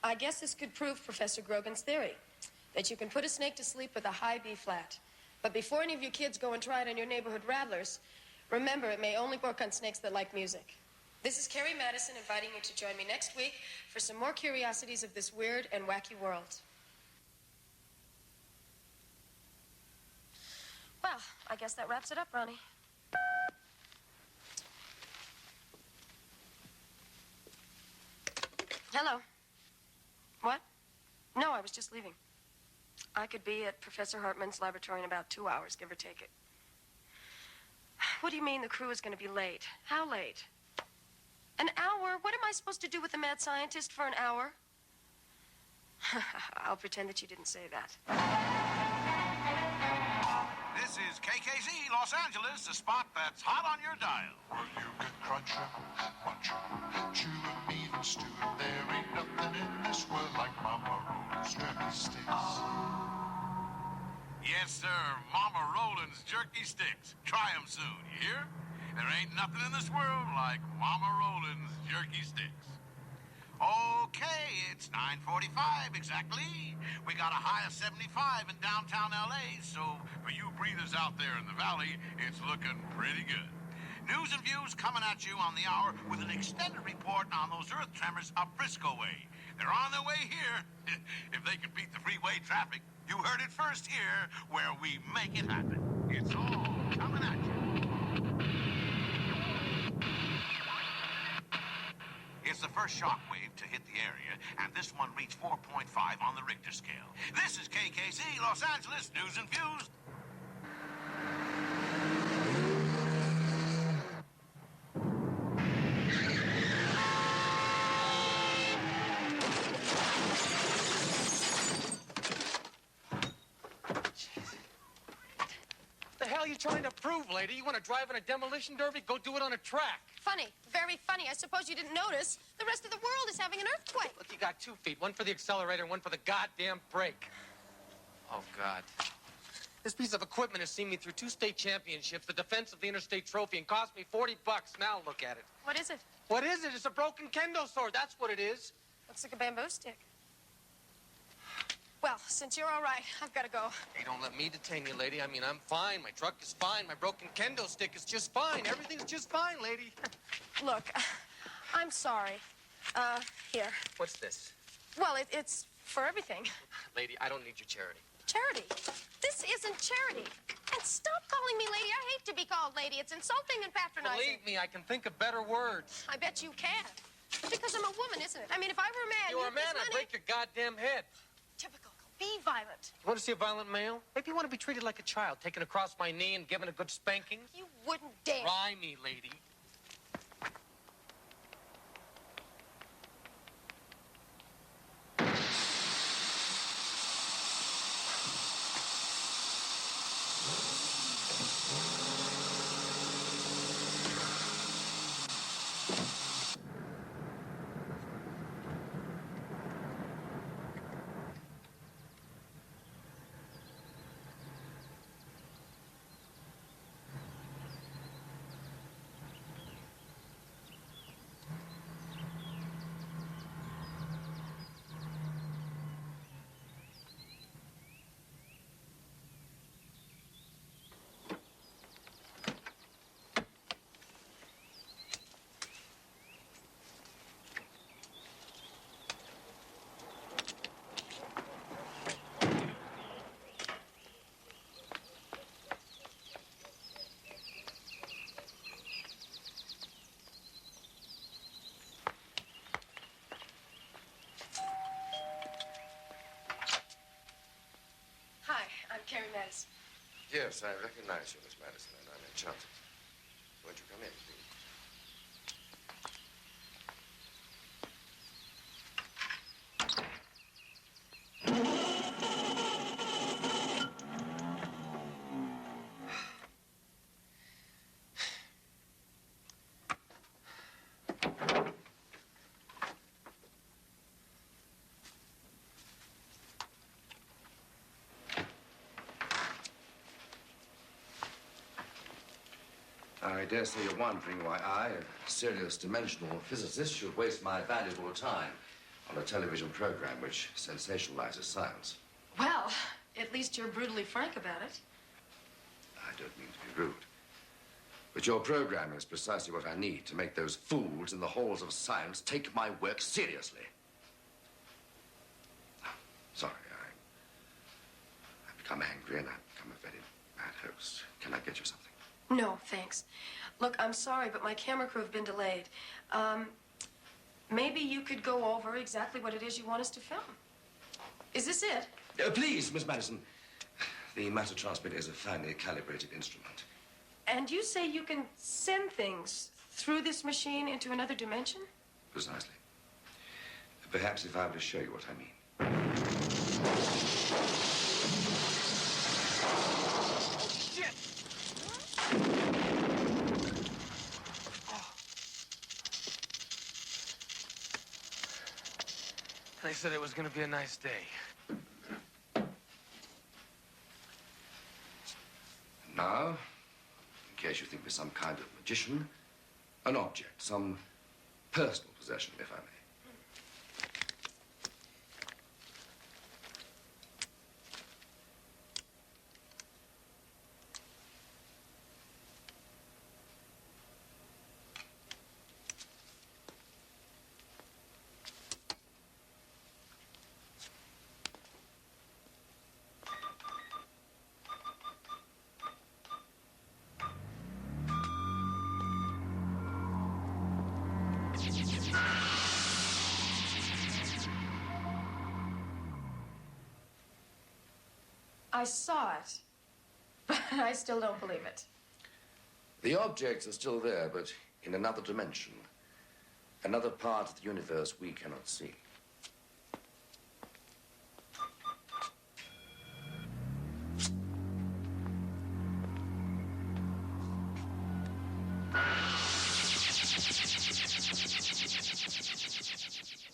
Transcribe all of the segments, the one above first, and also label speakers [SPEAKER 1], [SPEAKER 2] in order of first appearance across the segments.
[SPEAKER 1] I guess this could prove Professor Grogan's theory, that you can put a snake to sleep with a high B flat. But before any of you kids go and try it on your neighborhood rattlers, remember it may only work on snakes that like music. This is Carrie Madison inviting you to join me next week for some more curiosities of this weird and wacky world. Well, I guess that wraps it up, Ronnie. Hello. What? No, I was just leaving. I could be at Professor Hartman's laboratory in about 2 hours, give or take it. What do you mean the crew is going to be late? How late? An hour? What am I supposed to do with the mad scientist for an hour? I'll pretend that you didn't say that.
[SPEAKER 2] This is KKZ, Los Angeles, the spot that's hot on your dial.
[SPEAKER 3] Well, you can crunch it, munch it, chew and even stew it. There ain't nothing in this world like Mama Roland's jerky sticks.
[SPEAKER 2] Yes, sir, Mama Roland's jerky sticks. Try 'em soon, you hear? There ain't nothing in this world like Mama Roland's jerky sticks. Okay, it's 9:45 exactly. We got a high of 75 in downtown L.A., so for you breathers out there in the valley, it's looking pretty good. News and views coming at you on the hour with an extended report on those earth tremors up Frisco way. They're on their way here. If they can beat the freeway traffic, you heard it first here, where we make it happen. It's all coming at you. It's the first shock wave to hit the area, and this one reached 4.5 on the Richter scale. This is KKZ, Los Angeles, News and Views.
[SPEAKER 4] What the hell are you trying to prove, lady? You want to drive in a demolition derby? Go do it on a track.
[SPEAKER 1] Funny, very funny. I suppose you didn't notice. The rest of the world is having an earthquake.
[SPEAKER 4] Look, you got 2 feet. One for the accelerator and one for the goddamn brake. Oh, God. This piece of equipment has seen me through 2 state championships, the defense of the interstate trophy, and cost me $40. Now look at it.
[SPEAKER 1] What is it?
[SPEAKER 4] What is it? It's a broken kendo sword. That's what it is.
[SPEAKER 1] Looks like a bamboo stick. Well, since you're all right, I've got to go.
[SPEAKER 4] Hey, don't let me detain you, lady. I mean, I'm fine. My truck is fine. My broken kendo stick is just fine. Everything's just fine, lady.
[SPEAKER 1] Look, I'm sorry. Here.
[SPEAKER 4] What's this?
[SPEAKER 1] Well, it's for everything.
[SPEAKER 4] Lady, I don't need your charity.
[SPEAKER 1] Charity? This isn't charity. And stop calling me lady. I hate to be called lady. It's insulting and patronizing.
[SPEAKER 4] Believe me, I can think of better words.
[SPEAKER 1] I bet you can. Because I'm a woman, isn't it? I mean, if I were a man...
[SPEAKER 4] You were a man, I'd break your goddamn head.
[SPEAKER 1] Typical. Be violent.
[SPEAKER 4] You want to see a violent male? Maybe you want to be treated like a child, taken across my knee and given a good spanking?
[SPEAKER 1] You wouldn't dare.
[SPEAKER 4] Try me, lady.
[SPEAKER 1] I'm Carrie Madison.
[SPEAKER 5] Yes, I recognize you, Miss Madison, and I'm enchanted. Won't you come in, please? I dare say you're wondering why I, a serious dimensional physicist, should waste my valuable time on a television program which sensationalizes science.
[SPEAKER 1] Well, at least you're brutally frank about it.
[SPEAKER 5] I don't mean to be rude. But your program is precisely what I need to make those fools in the halls of science take my work seriously. Sorry, I've become angry and I've become a very bad host. Can I get you something?
[SPEAKER 1] No, thanks. Look, I'm sorry, but my camera crew have been delayed. Maybe you could go over exactly what it is you want us to film. Is this it?
[SPEAKER 5] Please, Miss Madison. The matter transmitter is a finely calibrated instrument.
[SPEAKER 1] And you say you can send things through this machine into another dimension?
[SPEAKER 5] Precisely. Perhaps if I were to show you what I mean.
[SPEAKER 4] They said it was going to be a nice day.
[SPEAKER 5] Now, in case you think we're some kind of magician, an object, some personal possession, if I may.
[SPEAKER 1] I saw it, but I still don't believe it.
[SPEAKER 5] The objects are still there, but in another dimension. Another part of the universe we cannot see.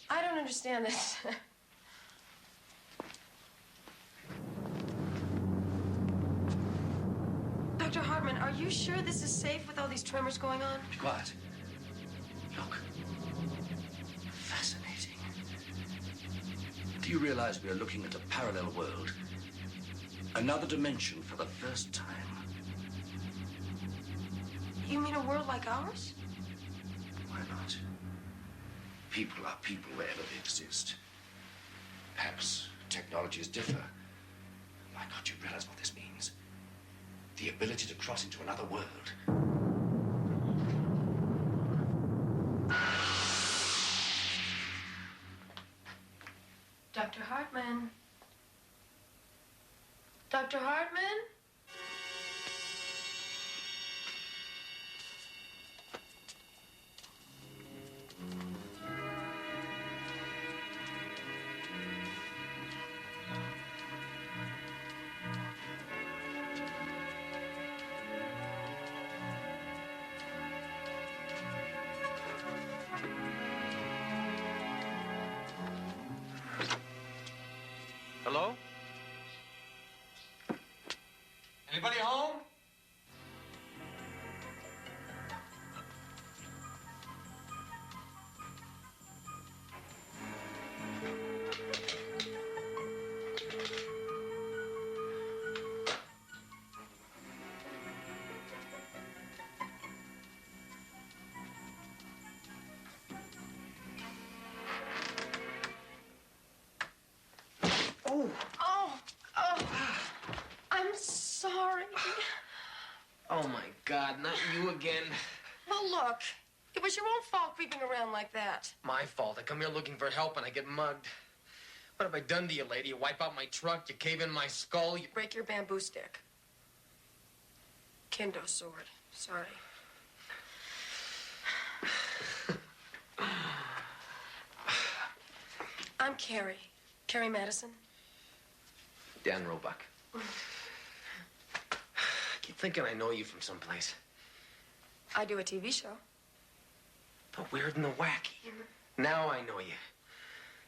[SPEAKER 1] I don't understand this. Dr. Hartman, are you sure this is safe with all these tremors going on?
[SPEAKER 5] Be quiet. Look. Fascinating. Do you realize we are looking at a parallel world? Another dimension for the first time.
[SPEAKER 1] You mean a world like ours?
[SPEAKER 5] Why not? People are people wherever they exist. Perhaps technologies differ. Why can't you realize what this means? The ability to cross into another world.
[SPEAKER 1] Dr. Hartman? Dr. Hartman?
[SPEAKER 4] Hello? Anybody home?
[SPEAKER 1] I'm sorry.
[SPEAKER 4] Oh, my God, not you again.
[SPEAKER 1] Well, look, it was your own fault creeping around like that.
[SPEAKER 4] My fault. I come here looking for help and I get mugged. What have I done to you, lady? You wipe out my truck, you cave in my skull, you...
[SPEAKER 1] Break your bamboo stick. Kendo sword. Sorry. I'm Carrie. Carrie Madison.
[SPEAKER 4] Dan Roebuck. I keep thinking I know you from someplace.
[SPEAKER 1] I do a TV show.
[SPEAKER 4] The weird and the wacky. Now I know you.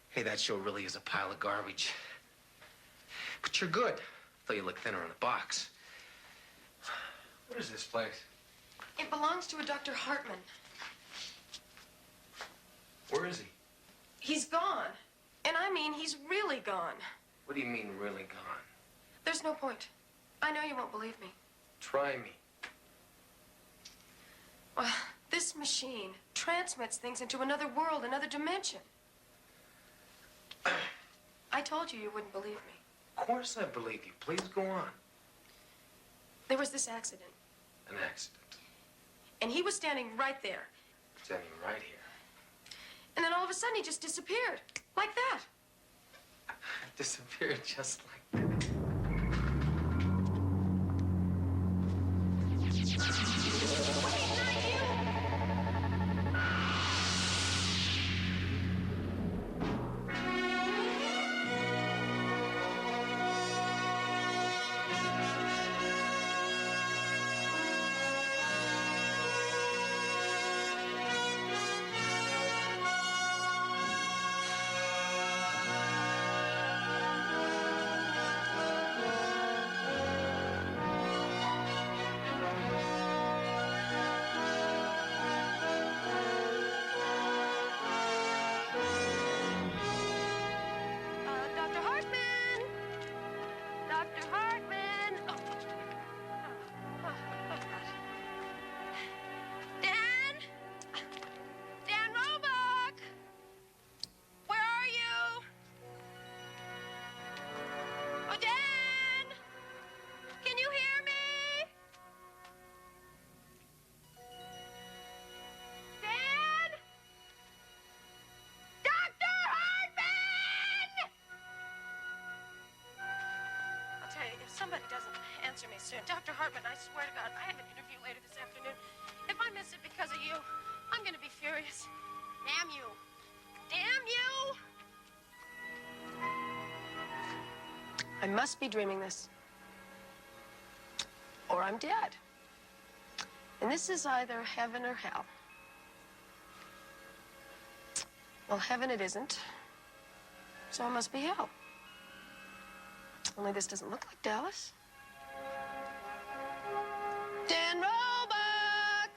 [SPEAKER 4] Hey, that show really is a pile of garbage. But you're good, though you look thinner in a box. What is this place?
[SPEAKER 1] It belongs to a Dr. Hartman.
[SPEAKER 4] Where is he?
[SPEAKER 1] He's gone. And I mean, he's really gone.
[SPEAKER 4] What do you mean, really gone?
[SPEAKER 1] There's no point. I know you won't believe me.
[SPEAKER 4] Try me.
[SPEAKER 1] Well, this machine transmits things into another world, another dimension. I told you you wouldn't believe me.
[SPEAKER 4] Of course I believe you. Please go on.
[SPEAKER 1] There was this accident,
[SPEAKER 4] An accident.
[SPEAKER 1] and he was standing right there.
[SPEAKER 4] Standing right here.
[SPEAKER 1] And then all of a sudden, he just disappeared. Like that.
[SPEAKER 4] Disappeared just like that.
[SPEAKER 1] Dr. Hartman! Dr. Hartman! Oh. Oh, God. Dan? Dan Roebuck! Where are you? Oh, Dan! Can you hear me? Dan? Dr. Hartman! I'll tell you, if somebody doesn't answer me soon, Dr. Hartman, I swear to God, I have an interview later this afternoon. If I miss it because of you, I'm going to be furious. Damn you. Damn you! I must be dreaming this. Or I'm dead. And this is either heaven or hell. Well, heaven it isn't. So it must be hell. Only this doesn't look like Dallas. Dan Roebuck!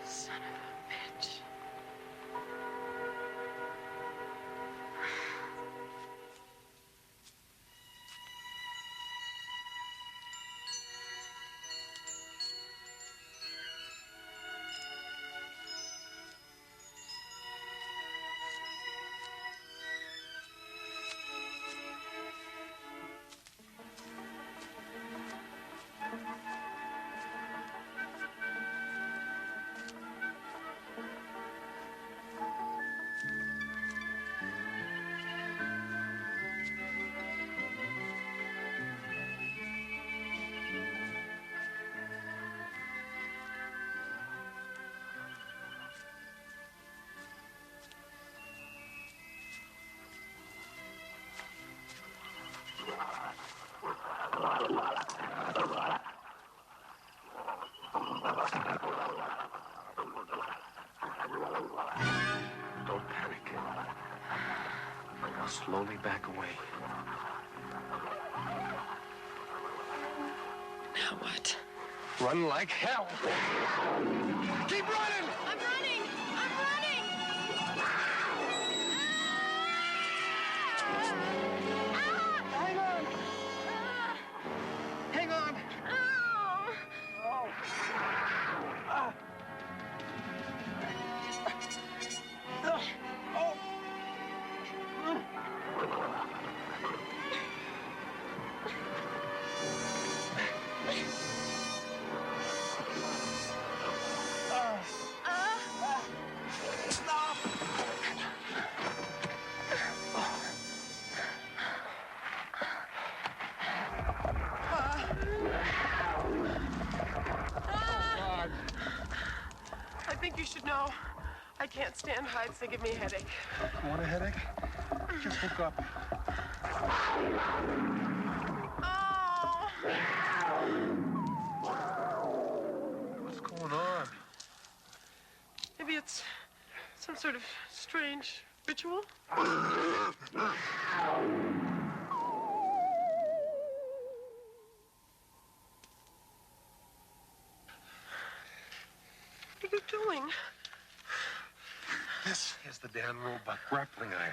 [SPEAKER 1] Son of a bitch.
[SPEAKER 4] slowly back away.
[SPEAKER 1] Now what?
[SPEAKER 4] Run like hell. Keep running!
[SPEAKER 1] I'm running! I'm running!
[SPEAKER 4] Hang on! Hang on!
[SPEAKER 1] I think you should know. I can't stand heights. They give me a headache.
[SPEAKER 6] You want a headache? Just look up.
[SPEAKER 1] Oh!
[SPEAKER 6] What's going on?
[SPEAKER 1] Maybe it's some sort of strange ritual? What are you doing?
[SPEAKER 6] This is the Dan Roebuck grappling iron.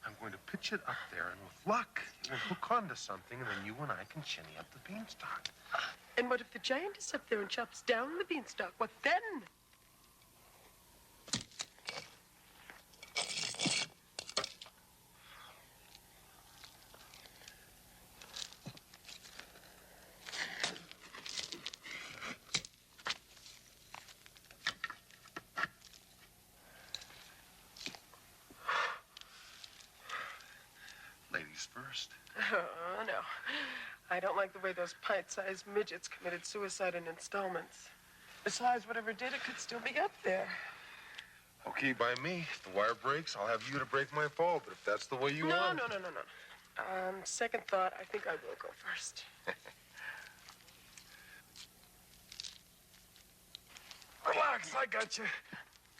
[SPEAKER 6] I'm going to pitch it up there, and with luck, it will hook onto something, and then you and I can shinny up the beanstalk.
[SPEAKER 1] And what if the giant is up there and chops down the beanstalk? What then?
[SPEAKER 6] Ladies first.
[SPEAKER 1] Oh, no. I don't like the way those pint-sized midgets committed suicide in installments. Besides, whatever did it could still be up there.
[SPEAKER 6] Okay, by me. If the wire breaks, I'll have you to break my fall, but if that's the way you
[SPEAKER 1] No,
[SPEAKER 6] want...
[SPEAKER 1] no. Second thought, I think I will go first.
[SPEAKER 6] Relax, I got you.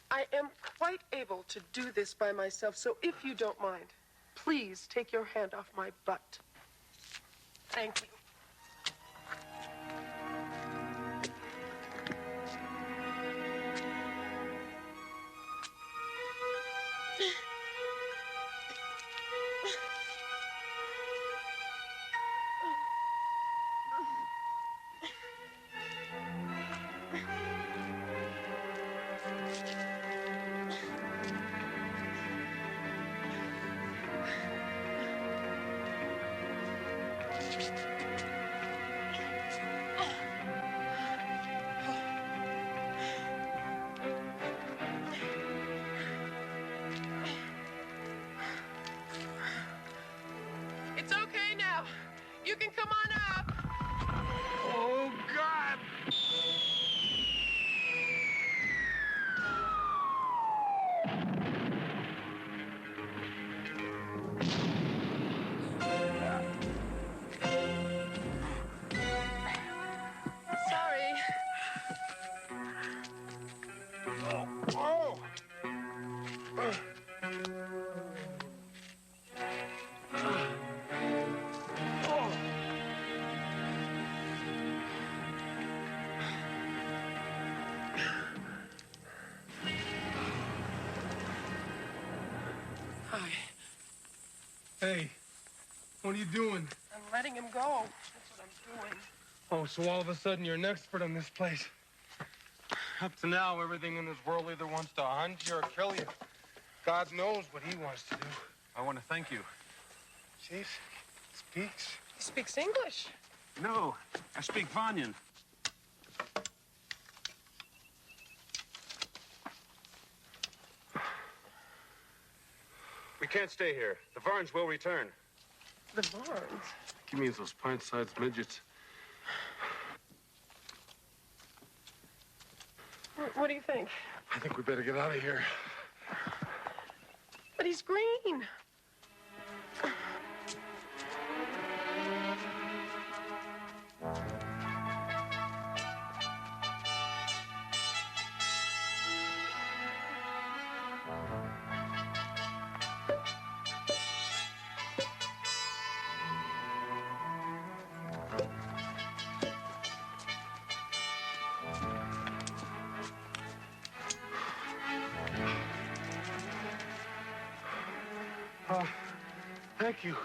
[SPEAKER 1] I am quite able to do this by myself, so if you don't mind, please take your hand off my butt. Thank you. It's okay now. You can come on up.
[SPEAKER 6] Oh, God!
[SPEAKER 1] Sorry.
[SPEAKER 6] Oh!
[SPEAKER 1] Hi.
[SPEAKER 4] Hey, what are you doing?
[SPEAKER 1] I'm letting him go. That's what I'm doing.
[SPEAKER 4] Oh, so all of a sudden you're an expert on this place. Up to now, everything in this world either wants to hunt you or kill you. God knows what he wants to do.
[SPEAKER 7] I want to thank you.
[SPEAKER 4] See, speaks.
[SPEAKER 1] He speaks English.
[SPEAKER 7] No, I speak Vanyan. We can't stay here. The Varns will return.
[SPEAKER 1] The Varns?
[SPEAKER 6] He means those pint-sized midgets.
[SPEAKER 1] What do you think?
[SPEAKER 6] I think we better get out of here.
[SPEAKER 1] But he's green.
[SPEAKER 6] Thank you.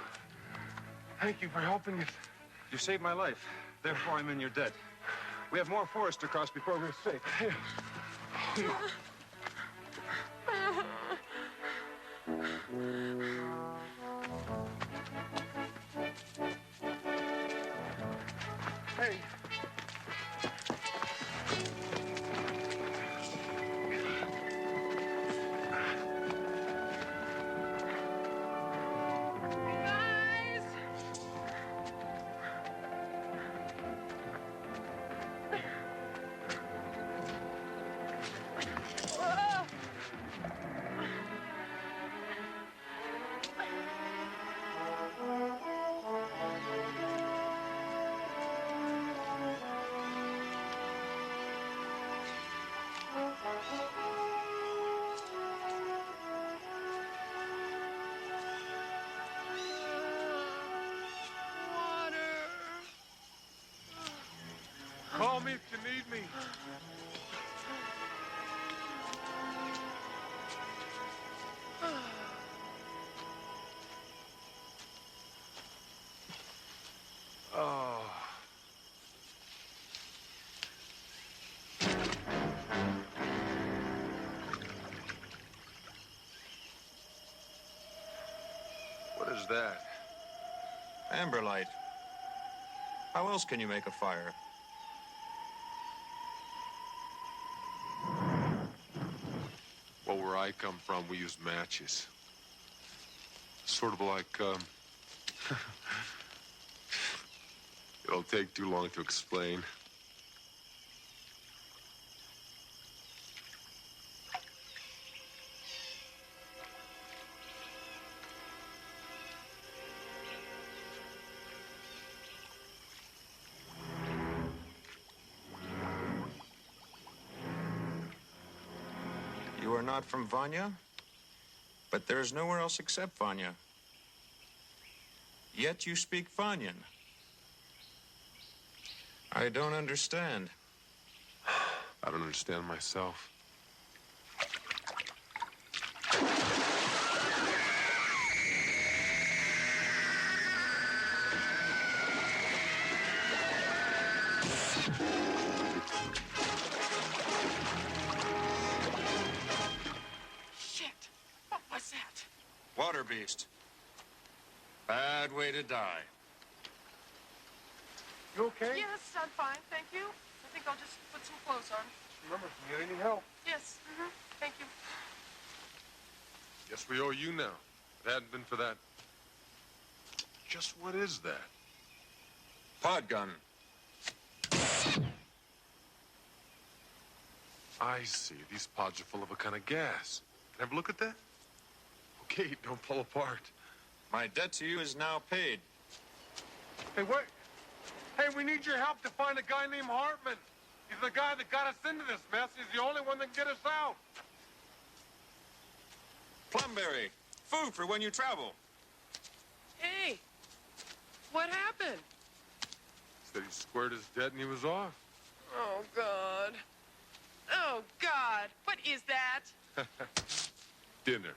[SPEAKER 6] Thank you for helping us.
[SPEAKER 7] You saved my life. Therefore, I'm in your debt. We have more forest to cross before we're safe.
[SPEAKER 6] Hey.
[SPEAKER 1] Guys! Whoa!
[SPEAKER 6] Call me if you need me. Oh. What is that?
[SPEAKER 8] Amber light. How else can you make a fire?
[SPEAKER 6] Well, where I come from, we use matches. Sort of like, it'll take too long to explain.
[SPEAKER 8] You are not from Vanya, but there is nowhere else except Vanya. Yet you speak Vanyan. I don't understand.
[SPEAKER 6] I don't understand myself.
[SPEAKER 1] Shit! What was that?
[SPEAKER 8] Water beast. Bad way to die.
[SPEAKER 6] You okay?
[SPEAKER 1] Yes, I'm fine, thank you. I think I'll just put some clothes on.
[SPEAKER 6] Remember, if you need any help.
[SPEAKER 1] Yes, thank you.
[SPEAKER 6] Guess we owe you now. If it hadn't been for that. Just what is that?
[SPEAKER 8] Pod gun.
[SPEAKER 6] I see. These pods are full of a kind of gas. Can I have a look at that? Okay, don't fall apart.
[SPEAKER 8] My debt to you is now paid.
[SPEAKER 6] Hey, wait. Hey, we need your help to find a guy named Hartman. He's the guy that got us into this mess. He's the only one that can get us out.
[SPEAKER 8] Plumberry. Food for when you travel.
[SPEAKER 1] Hey, what happened?
[SPEAKER 6] Said he squared his debt and he was off.
[SPEAKER 1] Oh, God. Oh, God. What is that?
[SPEAKER 6] Dinner.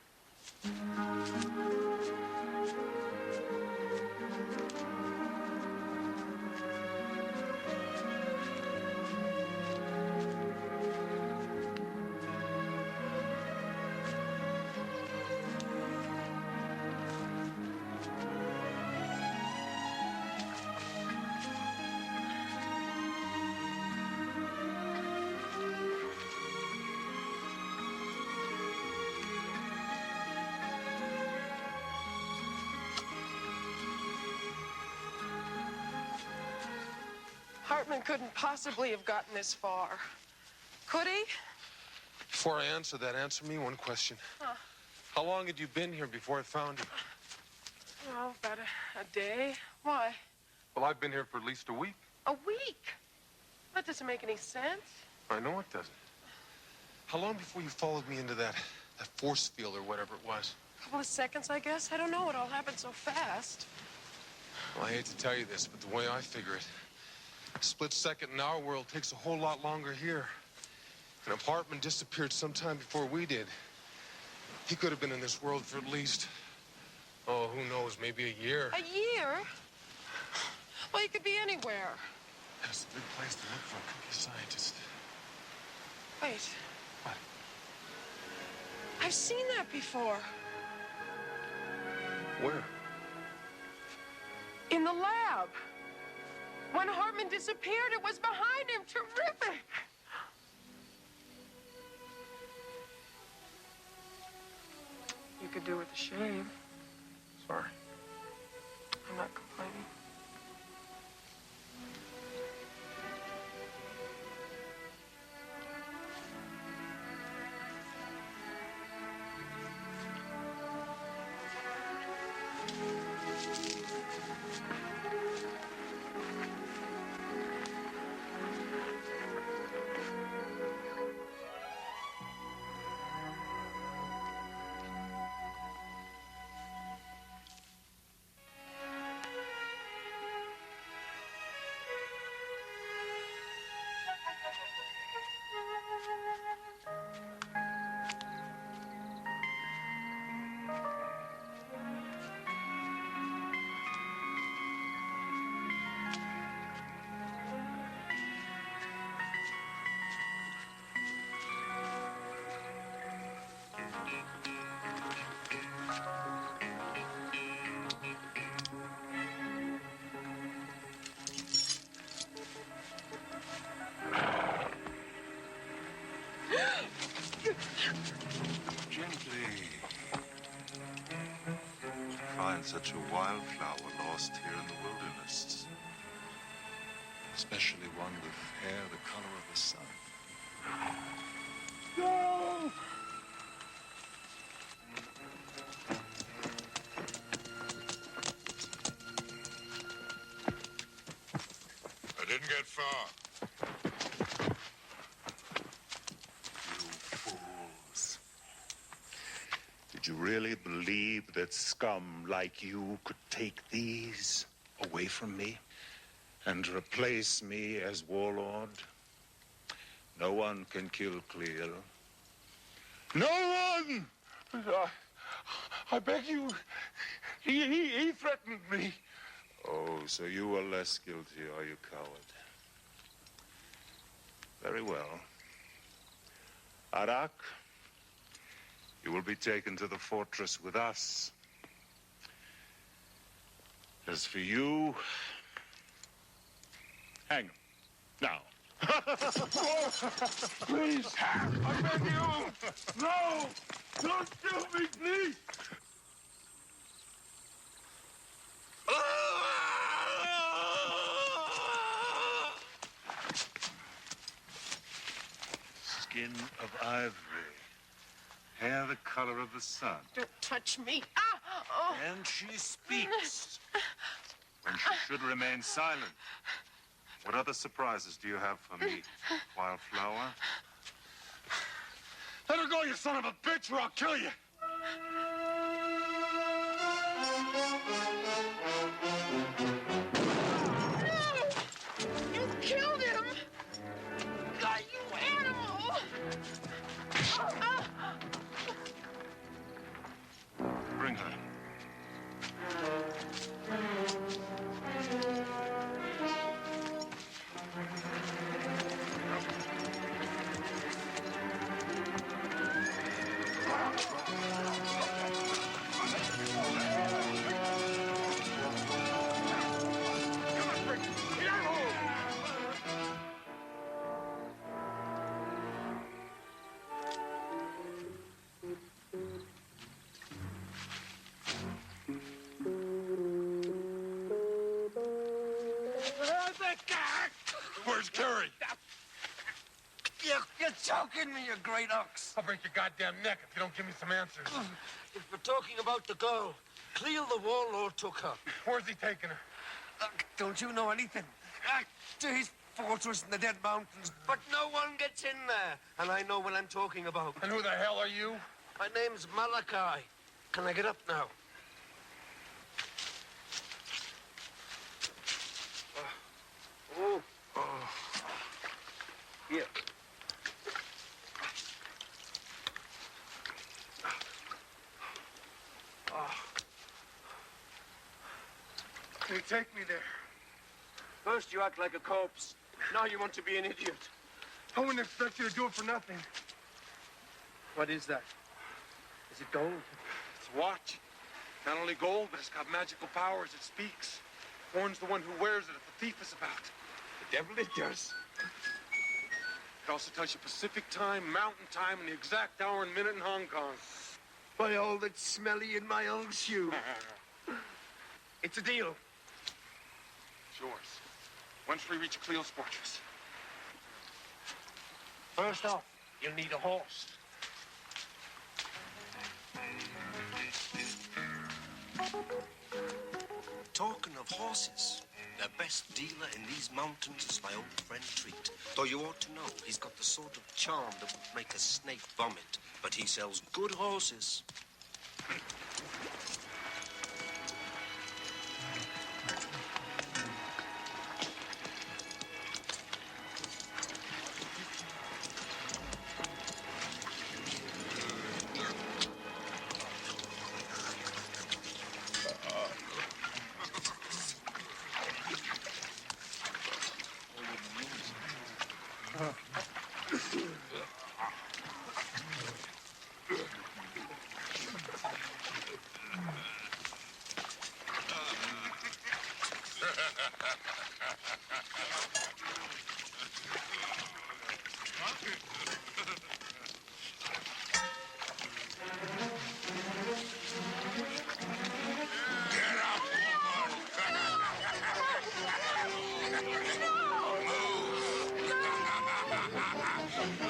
[SPEAKER 1] Hartman couldn't possibly have gotten this far. Could he?
[SPEAKER 6] Before I answer that, answer me one question.
[SPEAKER 1] Huh.
[SPEAKER 6] How long had you been here before I found you?
[SPEAKER 1] Oh, about a day. Why?
[SPEAKER 6] Well, I've been here for at least a week.
[SPEAKER 1] A week? That doesn't make any sense.
[SPEAKER 6] I know it doesn't. How long before you followed me into that force field or whatever it was?
[SPEAKER 1] A couple of seconds, I guess. I don't know. It all happened so fast.
[SPEAKER 6] Well, I hate to tell you this, but the way I figure it, a split second in our world takes a whole lot longer here. And if Hartman disappeared sometime before we did, he could have been in this world for at least
[SPEAKER 4] Oh, who knows? Maybe a year.
[SPEAKER 1] A year? Well, you could be anywhere.
[SPEAKER 6] That's a good place to look for a cookie scientist.
[SPEAKER 1] Wait.
[SPEAKER 6] What?
[SPEAKER 1] I've seen that before.
[SPEAKER 6] Where?
[SPEAKER 1] In the lab. When Hartman disappeared, it was behind him. Terrific. You could do with a shave.
[SPEAKER 6] Sorry.
[SPEAKER 1] I'm not complaining.
[SPEAKER 3] Gently. Find such a wildflower lost here in the wilderness. Especially one with hair the color of the sun.
[SPEAKER 6] No!
[SPEAKER 3] I didn't get far. You fools. Did you really believe that scum like you could take these away from me and replace me as warlord? No one can kill Cleo. No one!
[SPEAKER 6] I beg you. He threatened me.
[SPEAKER 3] Oh, so you are less guilty, are you, coward? Very well. Arak, you will be taken to the fortress with us. As for you, hang him. Now.
[SPEAKER 6] Please, I beg you. No! Don't kill me, please.
[SPEAKER 3] Skin of ivory. Hair the color of the sun.
[SPEAKER 1] Don't touch me. Ah! Oh.
[SPEAKER 3] And she speaks when she should remain silent. What other surprises do you have for me, Wildflower?
[SPEAKER 6] Let her go, you son of a bitch, or I'll kill you.
[SPEAKER 1] No! You killed him! God, you animal!
[SPEAKER 3] Bring her.
[SPEAKER 6] Where's Carrie?
[SPEAKER 4] You're choking me, you great ox.
[SPEAKER 6] I'll break your goddamn neck if you don't give me some answers.
[SPEAKER 4] If we're talking about the girl, Cleo the warlord took her.
[SPEAKER 6] Where's he taking her?
[SPEAKER 4] Don't you know anything? To his fortress in the Dead Mountains. But no one gets in there. And I know what I'm talking about.
[SPEAKER 6] And who the hell are you?
[SPEAKER 4] My name's Malachi. Can I get up now? Here.
[SPEAKER 6] take me there?
[SPEAKER 7] First you act like a corpse. Now you want to be an idiot.
[SPEAKER 6] I wouldn't expect you to do it for nothing.
[SPEAKER 7] What is that? Is it gold?
[SPEAKER 6] It's a watch. Not only gold, but it's got magical powers. It speaks. Warns the one who wears it if the thief is about.
[SPEAKER 7] The devil it does.
[SPEAKER 6] It also tells you Pacific time, mountain time, and the exact hour and minute in Hong Kong.
[SPEAKER 7] By all that's smelly in my old shoe. It's a deal.
[SPEAKER 6] It's yours. Once we reach Cleo's fortress.
[SPEAKER 7] First off, you'll need a horse.
[SPEAKER 5] Talking of horses, the best dealer in these mountains is my old friend Treat. Though you ought to know, he's got the sort of charm that would make a snake vomit. But he sells good horses.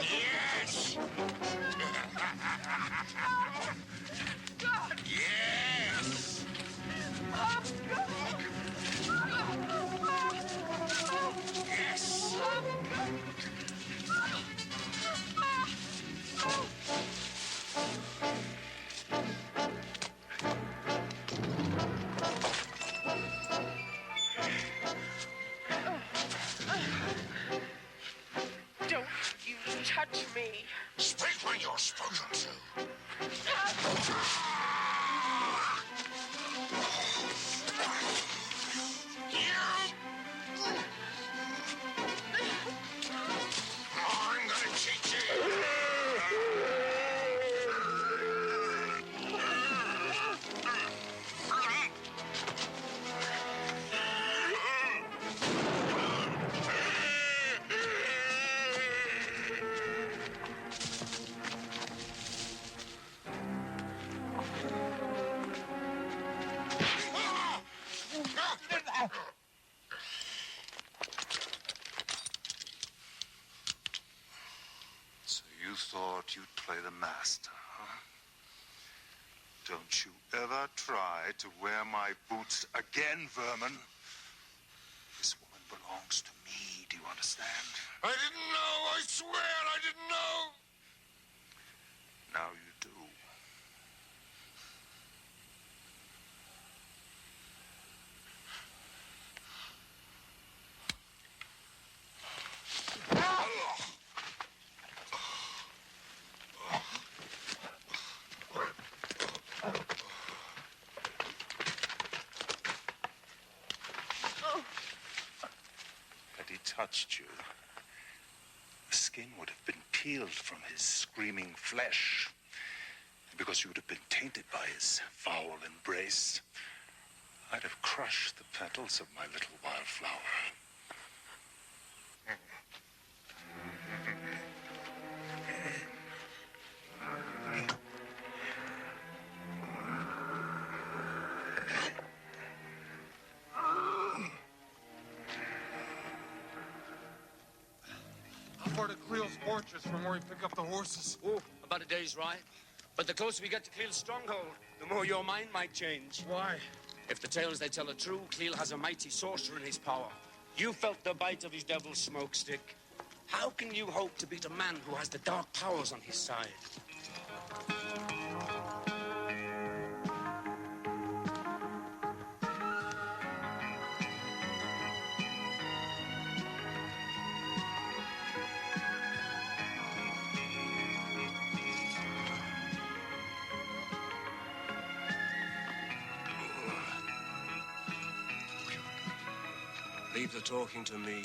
[SPEAKER 2] Yes! Yes! Yes!
[SPEAKER 1] Don't you touch me.
[SPEAKER 2] Speak when you're spoken to. I'm gonna teach you.
[SPEAKER 3] So you thought you'd play the master, huh? Don't you ever try to wear my boots again, vermin. This woman belongs to me, do you understand?
[SPEAKER 2] I didn't know, I swear I didn't know.
[SPEAKER 3] Now you do. Had he touched you, the skin would have been peeled from his screaming flesh, because you would have been tainted by his foul embrace. I'd have crushed the petals of my little wildflower.
[SPEAKER 6] How far to Cleo's fortress from where we pick up the horses?
[SPEAKER 7] Oh, about a day's ride. But the closer we get to Cleel's stronghold, the more your mind might change.
[SPEAKER 6] Why?
[SPEAKER 7] If the tales they tell are true, Cleel has a mighty sorcerer in his power. You felt the bite of his devil's smoke stick. How can you hope to beat a man who has the dark powers on his side?
[SPEAKER 9] believe they're talking to me.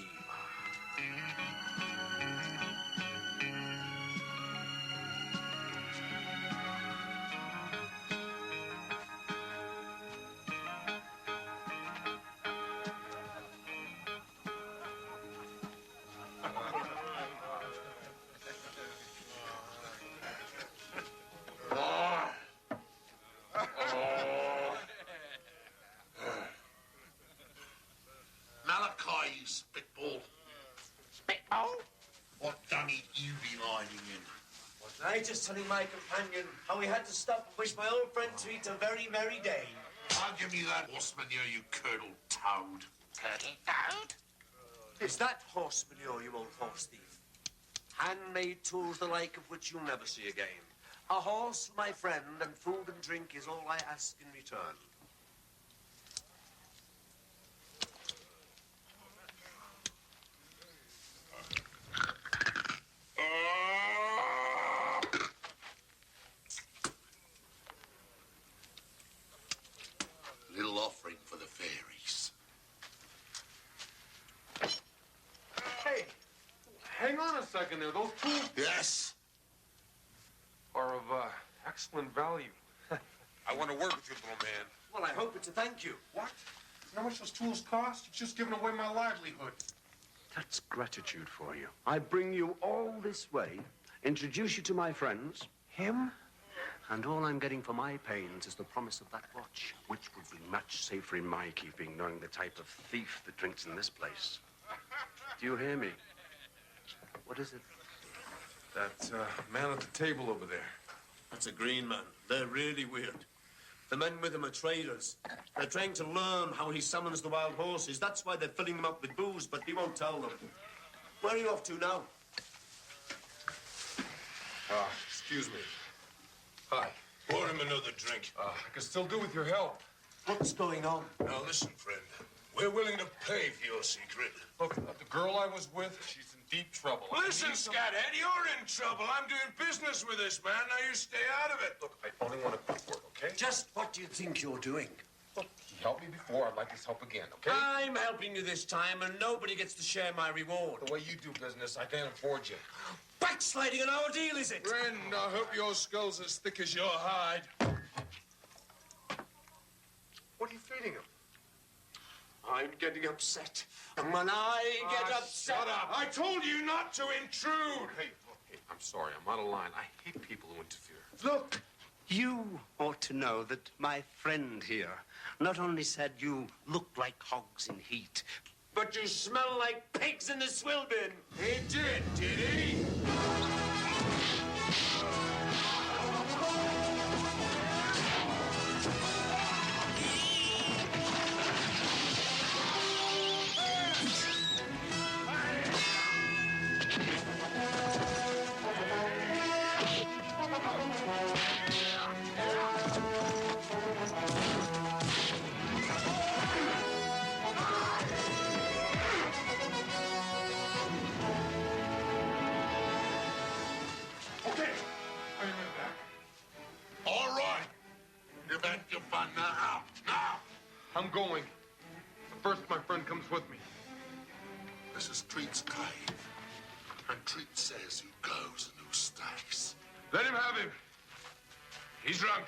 [SPEAKER 2] Malachi, you spitball. Spitball? What dunny you be hiding in?
[SPEAKER 9] I just telling my companion how we had to stop and wish my old friend Tweet a very merry day.
[SPEAKER 2] I'll give you that horse manure, you curdled toad. Curdled toad?
[SPEAKER 9] Is that horse manure, you old horse thief? Handmade tools the like of which you'll never see again. A horse, my friend, and food and drink is all I ask in return.
[SPEAKER 2] Little offering for the fairies.
[SPEAKER 6] Hey, hang on a second there. Those tools
[SPEAKER 2] Yes.
[SPEAKER 6] are of excellent value. I want to work with you, little man.
[SPEAKER 9] Well, I hope it's a thank you.
[SPEAKER 6] What? You know how much those tools cost? You've just given away my livelihood.
[SPEAKER 10] That's gratitude for you. I bring you all this way, introduce you to my friends.
[SPEAKER 6] Him?
[SPEAKER 10] And all I'm getting for my pains is the promise of that watch, which would be much safer in my keeping, knowing the type of thief that drinks in this place. Do you hear me? What is it?
[SPEAKER 6] That man at the table over there.
[SPEAKER 9] That's a green man. They're really weird. The men with him are traders. They're trying to learn how he summons the wild horses. That's why they're filling them up with booze, but he won't tell them. Where are you off to now?
[SPEAKER 6] Excuse me. Hi.
[SPEAKER 11] Pour him another drink.
[SPEAKER 6] I can still do with your help.
[SPEAKER 9] What's going on?
[SPEAKER 11] Now listen, friend. We're willing to pay for your secret.
[SPEAKER 6] Look, the girl I was with, she's in deep trouble.
[SPEAKER 11] Listen, Scathead, you're in trouble. I'm doing business with this man. Now you stay out of it.
[SPEAKER 6] Look, I only want a quick word, okay?
[SPEAKER 9] Just what do you think you're doing?
[SPEAKER 6] Look, he helped me before. I'd like his help again, okay?
[SPEAKER 9] I'm helping you this time, and nobody gets to share my reward.
[SPEAKER 6] The way you do business, I can't afford you.
[SPEAKER 9] Backsliding on our deal, is it?
[SPEAKER 11] Friend, I hope your skull's as thick as your hide.
[SPEAKER 6] What are you feeding him?
[SPEAKER 9] I'm getting upset. And when I get upset...
[SPEAKER 11] Shut up. I told you not to intrude.
[SPEAKER 6] Hey, look, hey, I'm sorry. I'm out of line. I hate people who interfere.
[SPEAKER 10] Look, you ought to know that my friend here not only said you look like hogs in heat,
[SPEAKER 9] But you smell like pigs in the swill bin.
[SPEAKER 11] He did he?
[SPEAKER 6] I'm going. But first, my friend comes with me.
[SPEAKER 2] This is Treat's cave. And Treat says who goes and who stays.
[SPEAKER 6] Let him have him. He's drunk.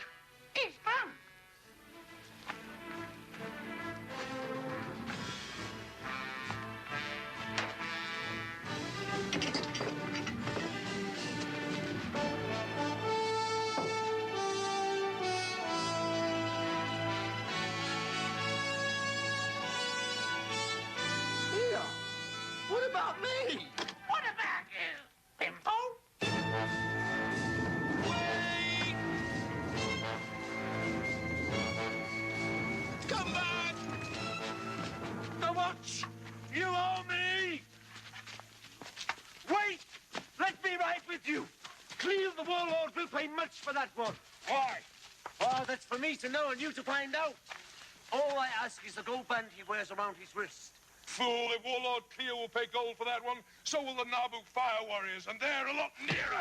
[SPEAKER 2] He's drunk.
[SPEAKER 10] What about me?
[SPEAKER 2] What about you, Pimple?
[SPEAKER 7] Wait! Come back! The watch! You owe me!
[SPEAKER 12] Wait! Let me ride with you. Cleve the warlord will pay much for that one. Why? Oh, that's for me to know and you to find out. All I ask is the gold band he wears around his wrist.
[SPEAKER 11] Fool, if Warlord Cleo will pay gold for that one, so will the Naboo Fire Warriors, and they're a lot nearer.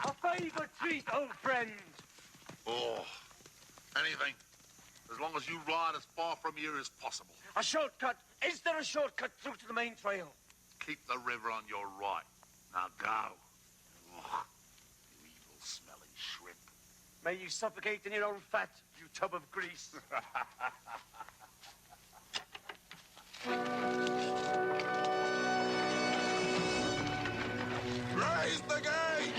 [SPEAKER 12] A favor treat, old friend.
[SPEAKER 2] Oh, anything.
[SPEAKER 11] as long as you ride as far from here as possible.
[SPEAKER 12] A shortcut? Is there a shortcut through to the main trail?
[SPEAKER 11] Keep the river on your right. Now go. Ugh, you evil, smelly shrimp.
[SPEAKER 12] May you suffocate in your own fat, you tub of grease.
[SPEAKER 11] Raise the gate!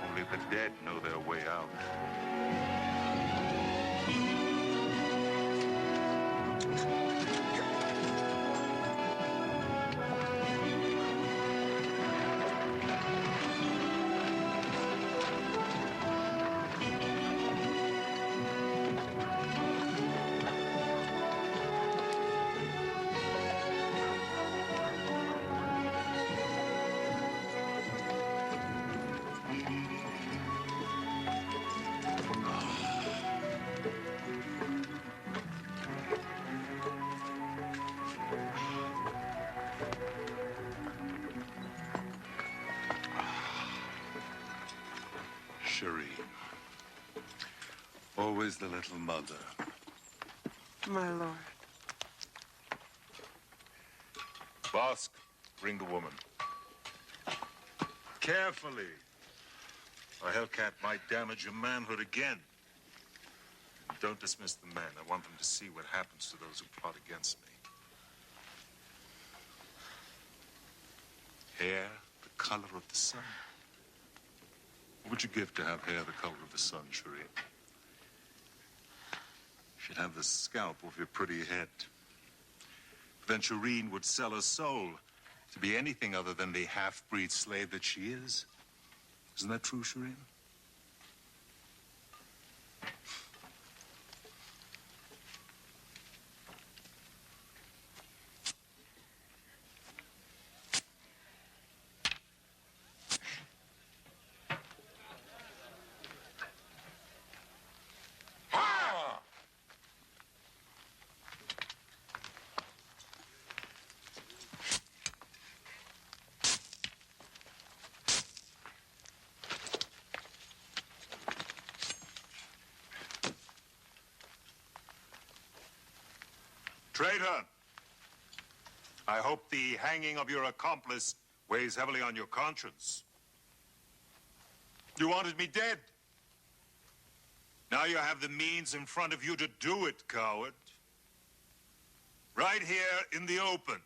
[SPEAKER 3] Only the dead know their way out. Cherie. Always the little mother.
[SPEAKER 13] My lord.
[SPEAKER 3] Bosk, bring the woman. Carefully. A hellcat might damage your manhood again. And don't dismiss the men. I want them to see what happens to those who plot against me. Hair the color of the sun. What would you give to have hair the color of the sun, Cherie? She'd have the scalp of your pretty head. Then Shireen would sell her soul to be anything other than the half-breed slave that she is. Isn't that true, Shireen? Traitor! I hope the hanging of your accomplice weighs heavily on your conscience. You wanted me dead. Now you have the means in front of you to do it, coward. Right here in the open.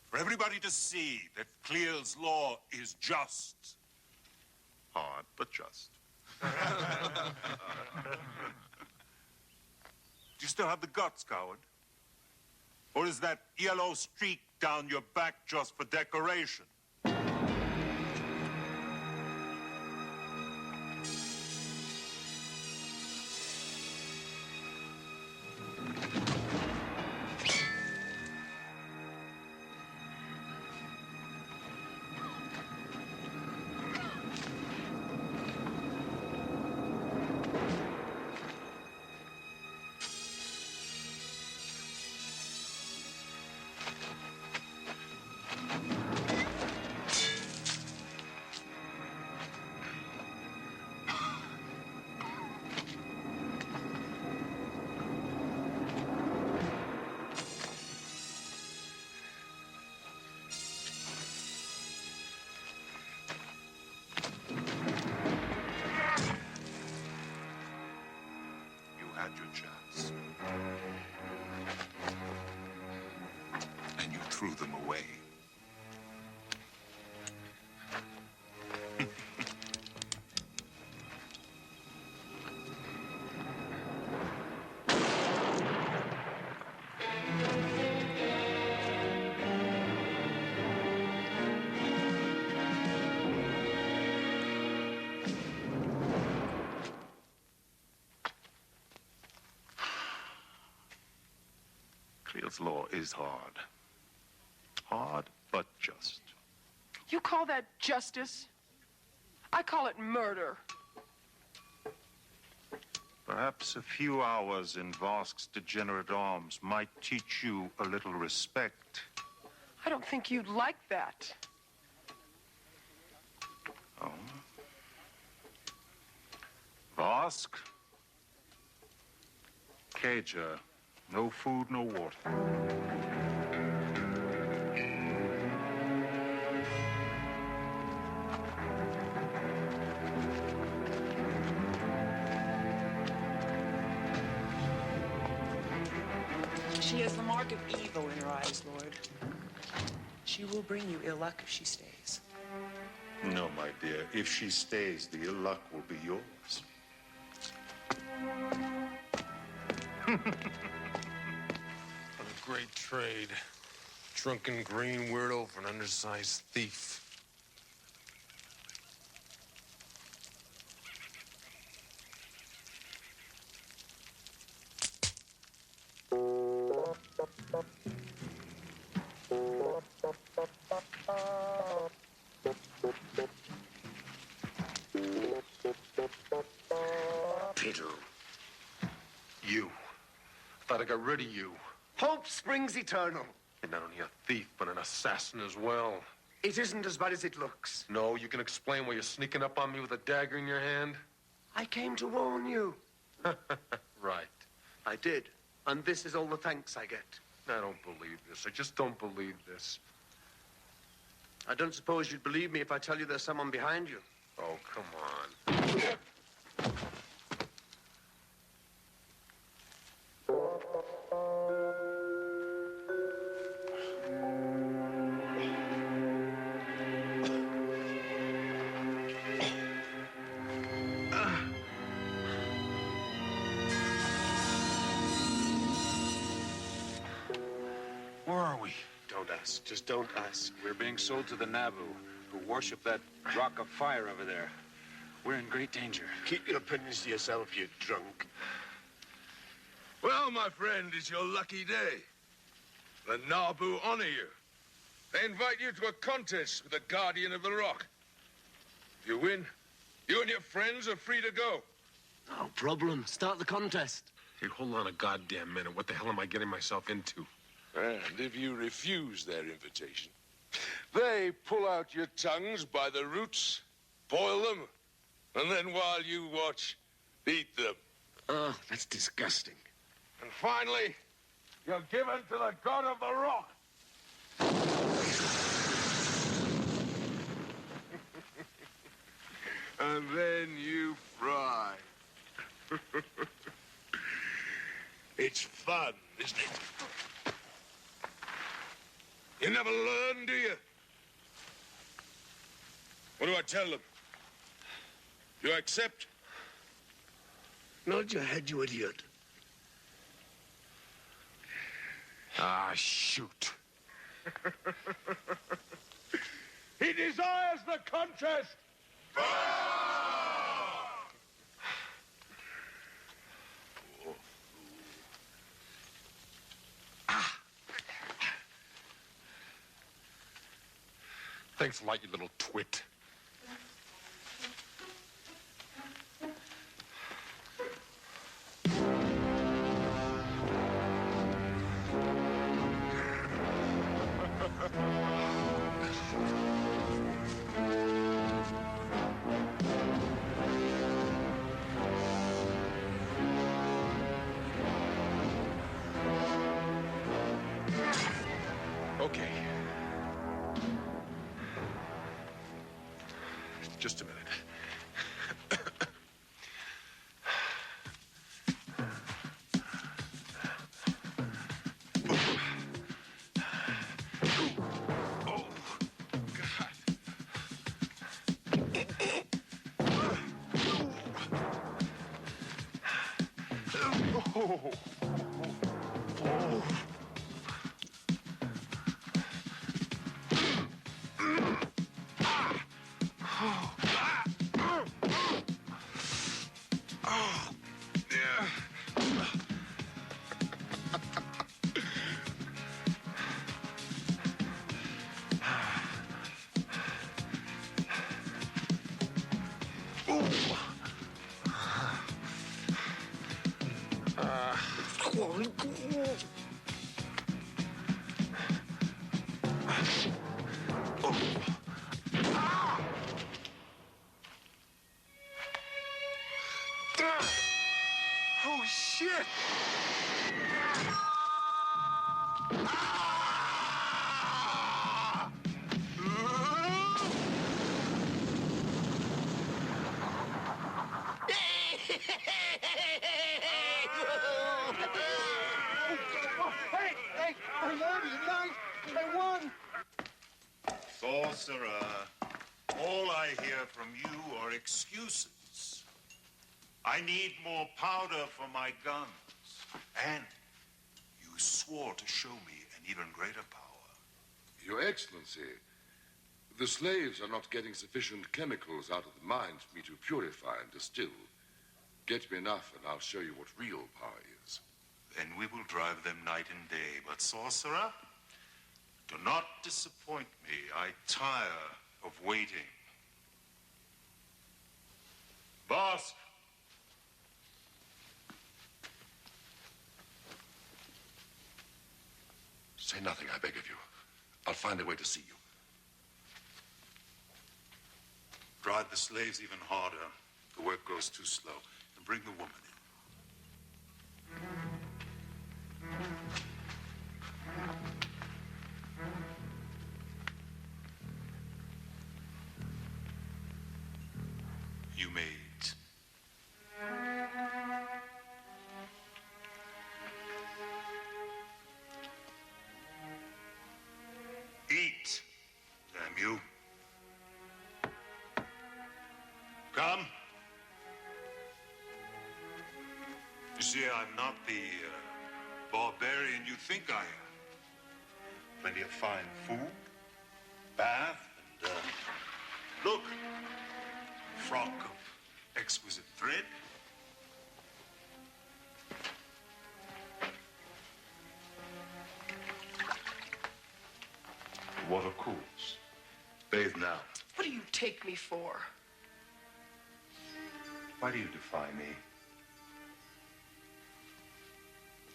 [SPEAKER 3] For everybody to see that Clear's law is just. Hard, but just. Do you still have the guts, coward? Or is that yellow streak down your back just for decoration? Had your chance. And you threw them away. This law is hard. Hard, but just.
[SPEAKER 13] You call that justice? I call it murder.
[SPEAKER 3] Perhaps a few hours in Vosk's degenerate arms might teach you a little respect.
[SPEAKER 13] I don't think you'd like that.
[SPEAKER 3] Oh? Vosk? Cager. No food, no water.
[SPEAKER 14] She has the mark of evil in her eyes, Lord. She will bring you ill luck if she stays.
[SPEAKER 3] No, my dear. If she stays, the ill luck will be yours.
[SPEAKER 6] What a great trade. Drunken green weirdo for an undersized thief.
[SPEAKER 5] Peter.
[SPEAKER 6] You. Thought I got rid of you.
[SPEAKER 12] Hope springs eternal.
[SPEAKER 6] You're not only a thief, but an assassin as well.
[SPEAKER 12] It isn't as bad as it looks.
[SPEAKER 6] No, you can explain why you're sneaking up on me with a dagger in your hand?
[SPEAKER 12] I came to warn you.
[SPEAKER 6] Right.
[SPEAKER 12] I did. And this is all the thanks I get.
[SPEAKER 6] I don't believe this. I just don't believe this.
[SPEAKER 12] I don't suppose you'd believe me if I tell you there's someone behind you.
[SPEAKER 6] Oh, come on.
[SPEAKER 3] Where are we?
[SPEAKER 10] Don't ask. Just don't ask.
[SPEAKER 8] We're being sold to the Nabu, who worship that rock of fire over there. We're in great danger.
[SPEAKER 9] Keep your opinions to yourself, you drunk.
[SPEAKER 2] Well, my friend, it's your lucky day. The Nabu honor you. They invite you to a contest with the Guardian of the Rock. If you win, you and your friends are free to go.
[SPEAKER 12] No problem. Start the contest.
[SPEAKER 6] Hey, hold on a goddamn minute. What the hell am I getting myself into?
[SPEAKER 2] And if you refuse their invitation, they pull out your tongues by the roots, boil them, and then while you watch, eat them.
[SPEAKER 12] Oh, that's disgusting.
[SPEAKER 2] And finally, you're given to the God of the Rock. And then you fry. It's fun, isn't it? You never learn, do you? What do I tell them? You accept?
[SPEAKER 12] Nod your head, you idiot.
[SPEAKER 6] Ah, shoot.
[SPEAKER 2] He desires the contest.
[SPEAKER 6] Thanks a lot, you little twit. Okay. Just a minute. Oh, God. Oh. Oh. Oh, shit!
[SPEAKER 12] Hey, I love you, nice. I won.
[SPEAKER 3] Sorcerer, all I hear from you are excuses. I need more powder for my guns. And you swore to show me an even greater power.
[SPEAKER 15] Your Excellency, the slaves are not getting sufficient chemicals out of the mines for me to purify and distill. Get me enough, and I'll show you what real power is.
[SPEAKER 3] Then we will drive them night and day. But, sorcerer, do not disappoint me. I tire of waiting. Boss!
[SPEAKER 15] Say nothing, I beg of you. I'll find a way to see you.
[SPEAKER 3] Drive the slaves even harder. The work goes too slow. And bring the woman in. You may eat. Eat, damn you. Come. You see, I'm not the barbarian you think I am. Plenty of fine food, bath, and, look, frock of exquisite thread. The water cools. Bathe now.
[SPEAKER 13] What do you take me for?
[SPEAKER 3] Why do you defy me?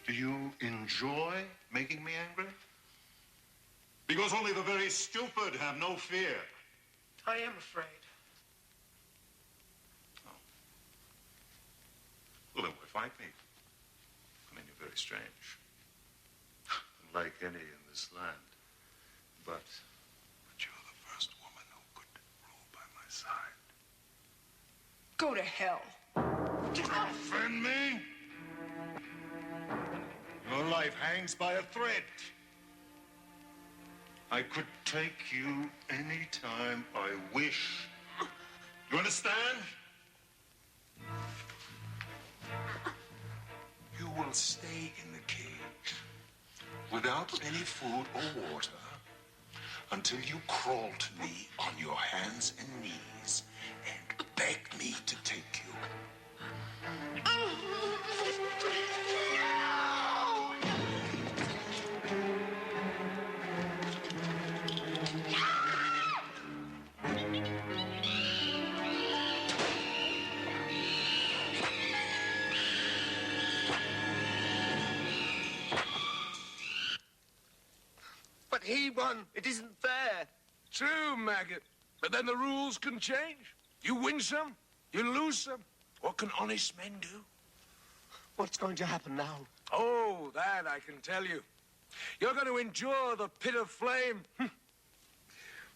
[SPEAKER 3] Do you enjoy making me angry? Because only the very stupid have no fear.
[SPEAKER 13] I am afraid.
[SPEAKER 3] Oh. Well, then why fight me? I mean, you're very strange. Unlike any in this land. But you're the first woman who could rule by my side.
[SPEAKER 13] Go to hell.
[SPEAKER 3] Offend me? Your life hangs by a thread. I could take you any time I wish. You understand? You will stay in the cage without any food or water until you crawl to me on your hands and knees and beg me to take you.
[SPEAKER 12] But he won. It isn't fair.
[SPEAKER 6] True, maggot. But then the rules can change. You win some, you lose some. What can honest men do?
[SPEAKER 12] What's going to happen now?
[SPEAKER 6] Oh, that I can tell you. You're going to endure the pit of flame.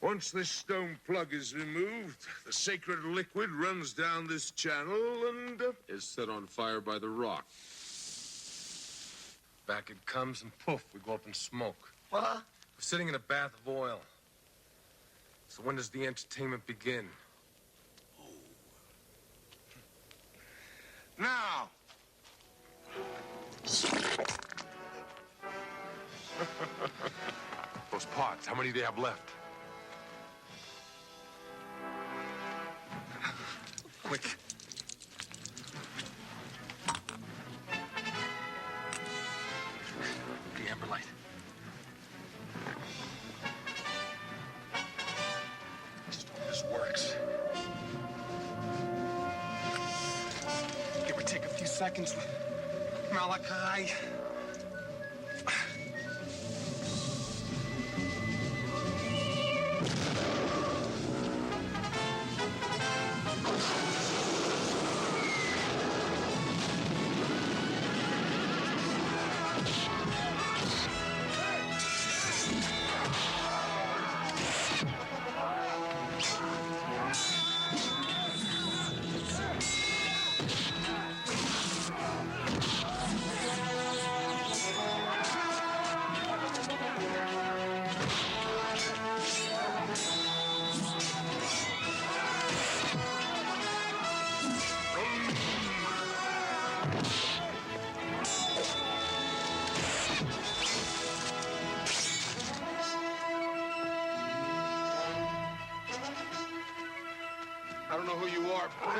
[SPEAKER 6] Once this stone plug is removed, the sacred liquid runs down this channel and is set on fire by the rock. Back it comes and poof, we go up in smoke.
[SPEAKER 12] What?
[SPEAKER 6] We're sitting in a bath of oil. So when does the entertainment begin? Now! Those pots, how many do they have left? Quick. The amber light. Just hope this works. Give or take a few seconds. Malachi.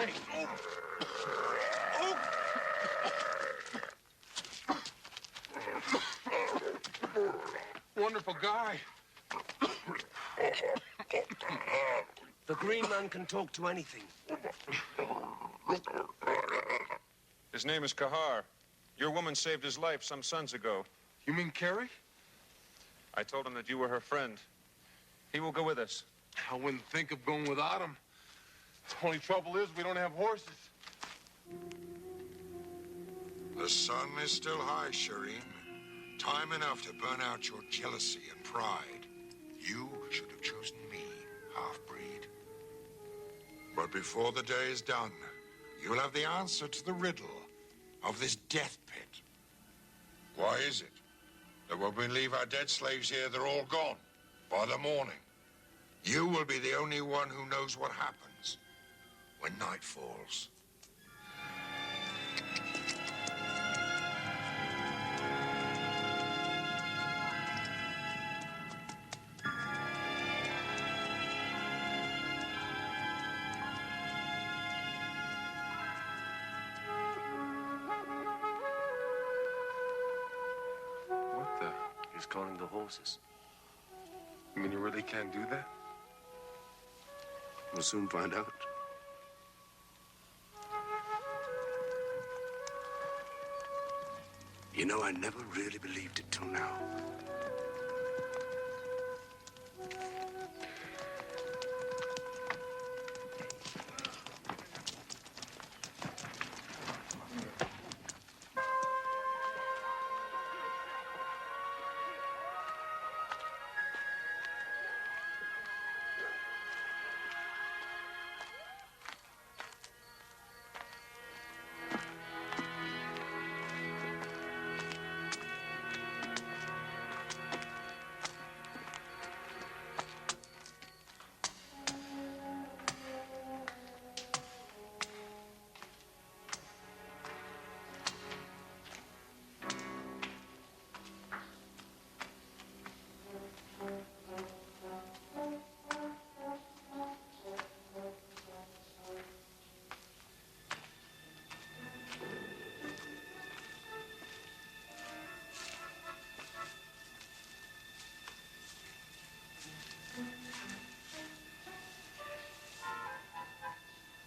[SPEAKER 6] Hey. Wonderful guy.
[SPEAKER 12] The Green Man can talk to anything.
[SPEAKER 8] His name is Kahar. Your woman saved his life some suns ago.
[SPEAKER 6] You mean Carrie?
[SPEAKER 8] I told him that you were her friend. He will go with us.
[SPEAKER 6] I wouldn't think of going without him. The only trouble is we don't have horses.
[SPEAKER 16] The sun is still high, Shireen. Time enough to burn out your jealousy and pride. You should have chosen me, half-breed. But before the day is done, you'll have the answer to the riddle of this death pit. Why is it that when we leave our dead slaves here, they're all gone by the morning? You will be the only one who knows what happens when night falls.
[SPEAKER 6] What the?
[SPEAKER 10] He's calling the horses.
[SPEAKER 6] You mean you really can't do that?
[SPEAKER 10] We'll soon find out. You know, I never really believed it till now.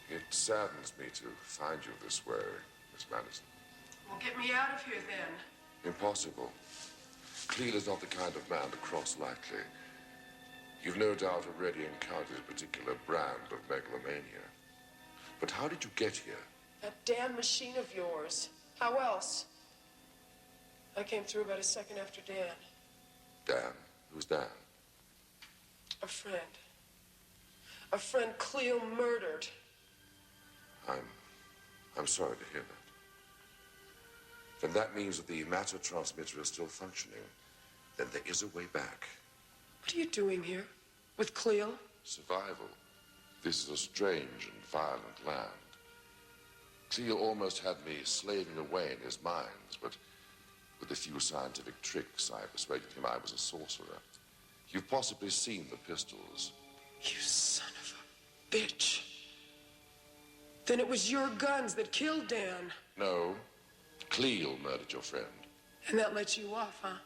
[SPEAKER 15] It saddens me to find you this way, Miss Madison.
[SPEAKER 1] Well, get me out of here then.
[SPEAKER 15] Impossible. Cleel is not the kind of man to cross lightly. You've no doubt already encountered a particular brand of megalomania. But how did you get here?
[SPEAKER 1] That damn machine of yours. How else? I came through about a second after Dan.
[SPEAKER 15] Dan? Who's Dan?
[SPEAKER 1] A friend. A friend Cleo murdered.
[SPEAKER 15] I'm sorry to hear that. Then that means that the matter transmitter is still functioning. Then there is a way back.
[SPEAKER 1] What are you doing here? With Cleo?
[SPEAKER 15] Survival. This is a strange and violent land. Cleo almost had me slaving away in his mines, but with a few scientific tricks, I persuaded him I was a sorcerer. You've possibly seen the pistols.
[SPEAKER 1] You son of a bitch. Then it was your guns that killed Dan.
[SPEAKER 15] No. Cleo murdered your friend.
[SPEAKER 1] And that lets you off, huh?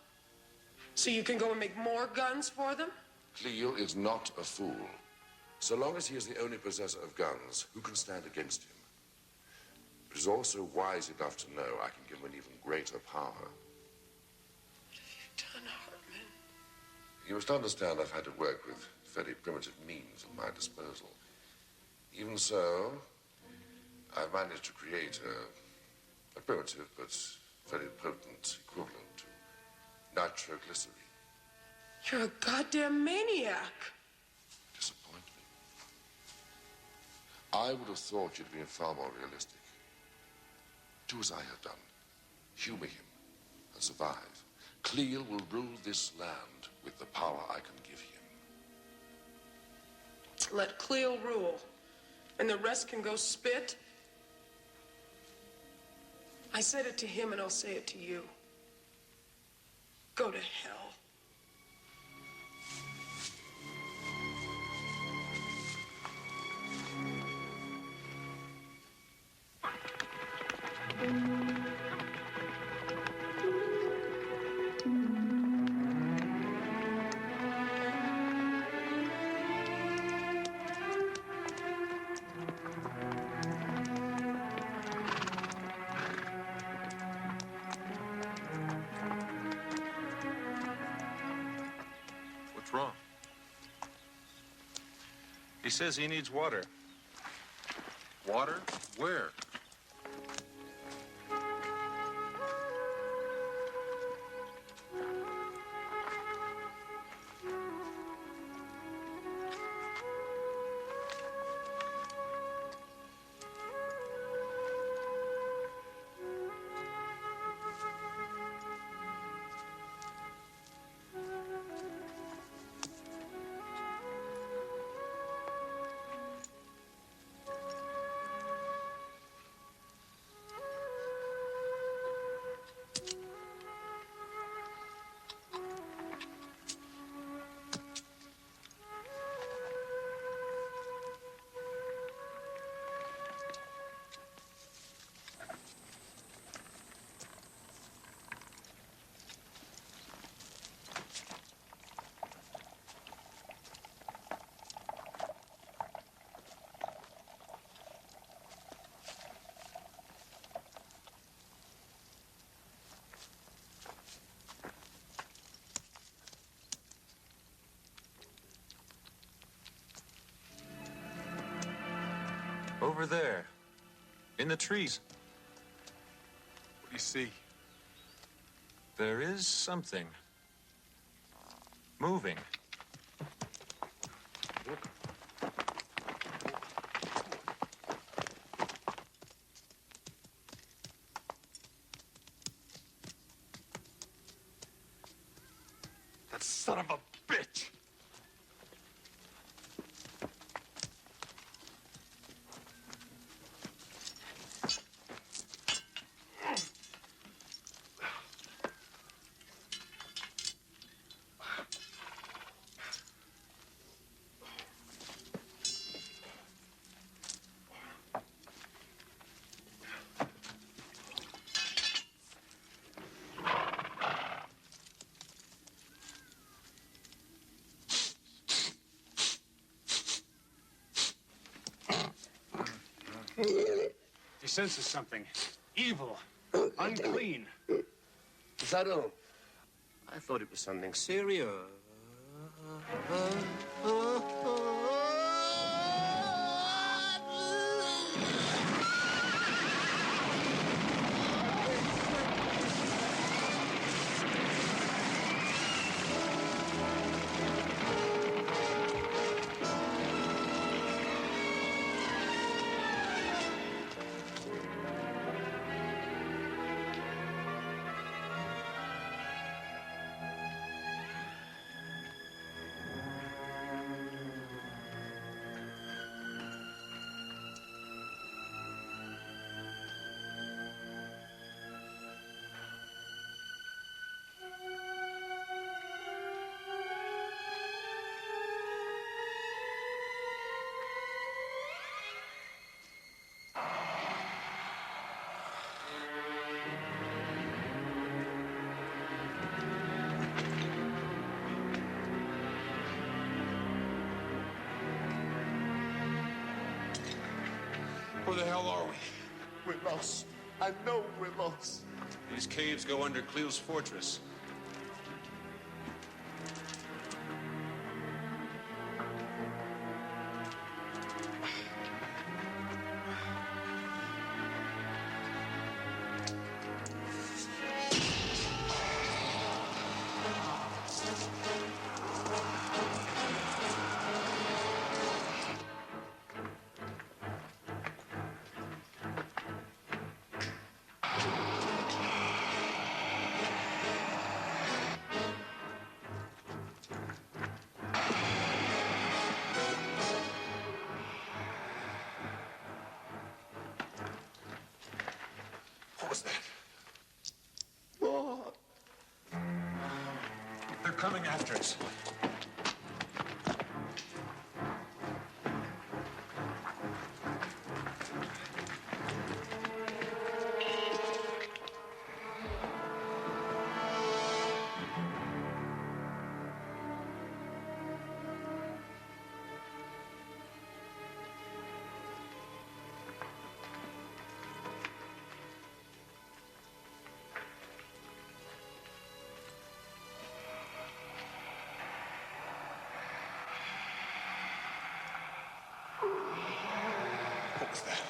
[SPEAKER 1] So you can go and make more guns for them?
[SPEAKER 15] Cleo is not a fool. So long as he is the only possessor of guns, who can stand against him? But he's also wise enough to know I can give him an even greater power.
[SPEAKER 1] What have you done, Hartman?
[SPEAKER 15] You must understand I've had to work with very primitive means at my disposal. Even so, I've managed to create a primitive but very potent equivalent to nitroglycerin.
[SPEAKER 1] You're a goddamn maniac.
[SPEAKER 15] Disappoint me. I would have thought you'd been far more realistic. Do as I have done. Humor him and survive. Cleo will rule this land with the power I can give him.
[SPEAKER 1] Let Cleo rule, and the rest can go spit. I said it to him, and I'll say it to you. Go to hell.
[SPEAKER 8] What's wrong? He says he needs water. Water? Where? Over there. In the trees.
[SPEAKER 6] What do you see?
[SPEAKER 8] There is something. Moving.
[SPEAKER 6] That son of a bitch!
[SPEAKER 12] He senses something. Evil. Unclean.
[SPEAKER 5] Is that all? I thought it was something serious.
[SPEAKER 6] Where the hell are we?
[SPEAKER 5] We're lost. I know we're lost.
[SPEAKER 8] These caves go under Cleo's fortress.
[SPEAKER 6] What was that?
[SPEAKER 5] Lord.
[SPEAKER 6] They're coming after us.
[SPEAKER 16] was that?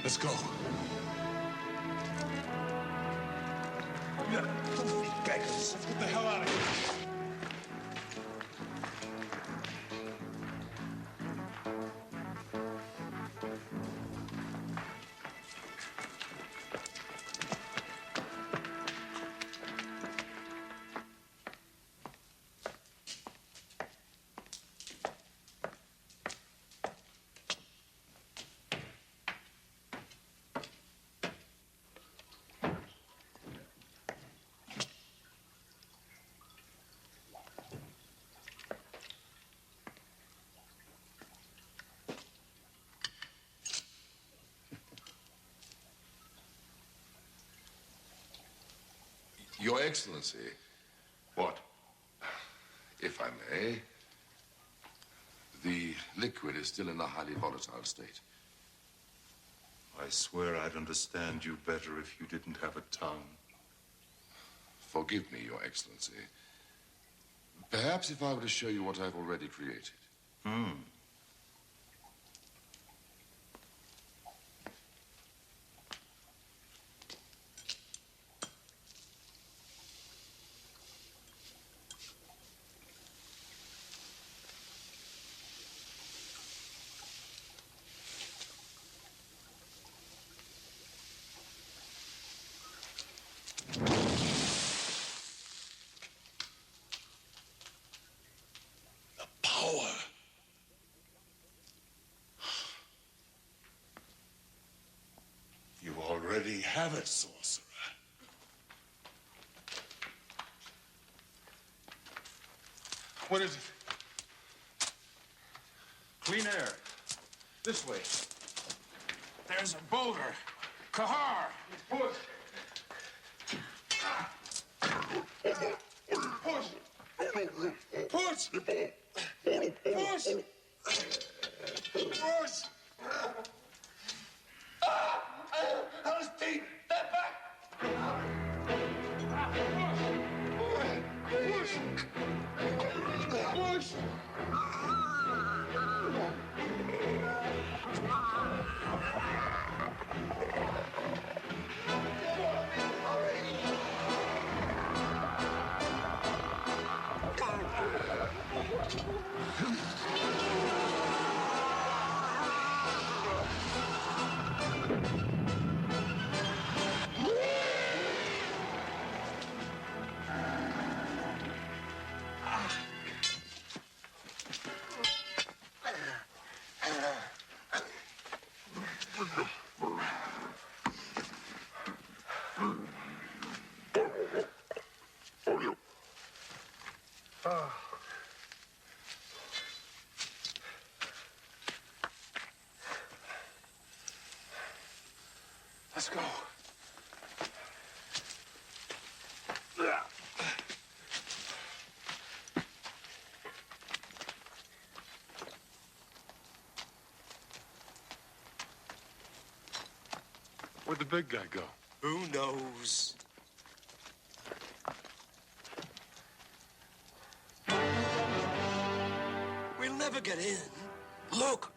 [SPEAKER 16] Let's go. Yeah, filthy beggars. Get the hell out of here.
[SPEAKER 15] Your Excellency.
[SPEAKER 16] What?
[SPEAKER 15] If I may, the liquid is still in a highly volatile state.
[SPEAKER 3] I swear I'd understand you better if you didn't have a tongue.
[SPEAKER 15] Forgive me, Your Excellency. Perhaps if I were to show you what I've already created.
[SPEAKER 16] Power. You already have it, sorcerer.
[SPEAKER 8] What is it? Clean air. This way.
[SPEAKER 12] There's a boulder. Kahar!
[SPEAKER 8] Push! Push! Push! Push! Push!
[SPEAKER 12] How's Pete? Step back!
[SPEAKER 8] Push! Push!
[SPEAKER 12] Let's go.
[SPEAKER 6] Where'd the big guy go?
[SPEAKER 9] Who knows? We'll never get in. Look.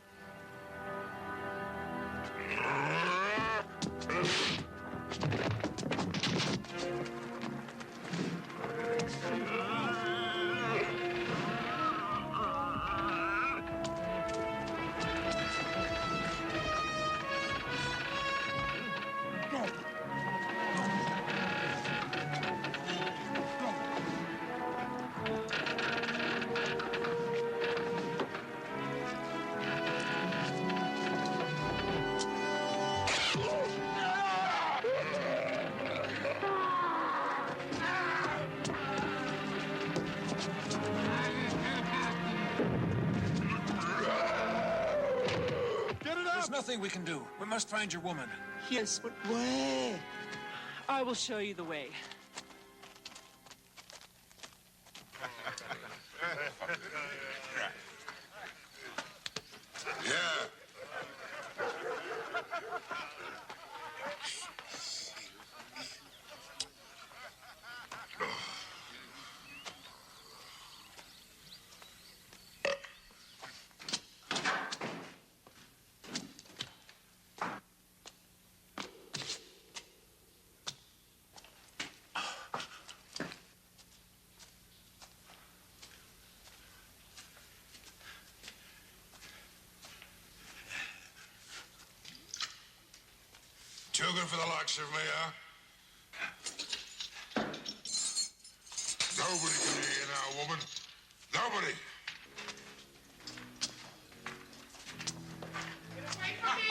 [SPEAKER 6] nothing we can do. We must find your woman.
[SPEAKER 14] Yes, but where? I will show you the way.
[SPEAKER 16] Yeah. Too good for the likes of me, huh? Nobody can hear you now, woman. Nobody.
[SPEAKER 13] Get away from me!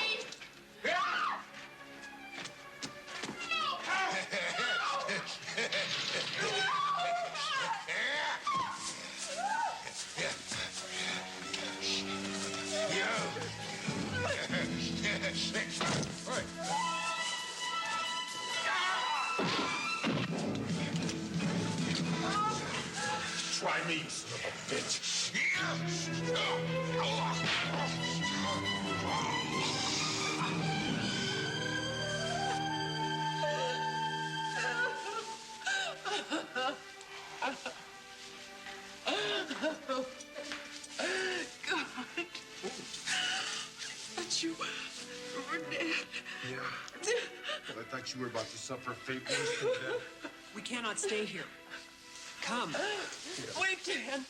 [SPEAKER 16] Try me, son of a bitch.
[SPEAKER 13] God. That you were dead.
[SPEAKER 17] Yeah. But I thought you were about to suffer fate worse than death.
[SPEAKER 14] We cannot stay here. Come.
[SPEAKER 13] Wait, Dan.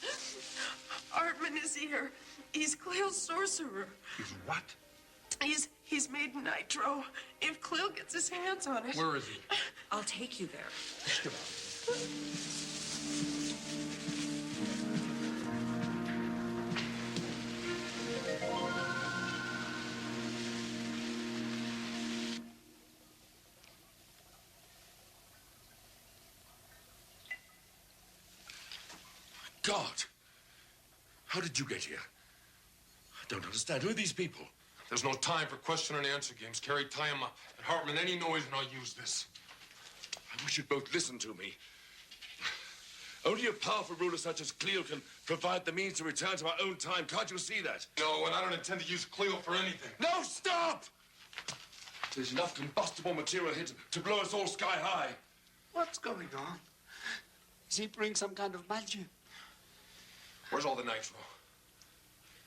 [SPEAKER 13] Artman is here. He's Cleo's sorcerer.
[SPEAKER 17] He's what?
[SPEAKER 13] He's made nitro. If Cleo gets his hands on it.
[SPEAKER 17] Where is he?
[SPEAKER 14] I'll take you there.
[SPEAKER 17] Come on.
[SPEAKER 5] God! How did you get here? I don't understand. Who are these people?
[SPEAKER 10] There's no time for question and answer games. Carrie, tie him up. And Hartman, any noise and I'll use this.
[SPEAKER 5] I wish you'd both listen to me. Only a powerful ruler such as Cleo can provide the means to return to our own time. Can't you see that?
[SPEAKER 10] No, and I don't intend to use Cleo for anything.
[SPEAKER 5] No, stop! There's enough combustible material here to blow us all sky high.
[SPEAKER 12] What's going on? Is he bring some kind of magic?
[SPEAKER 10] Where's all the nitro?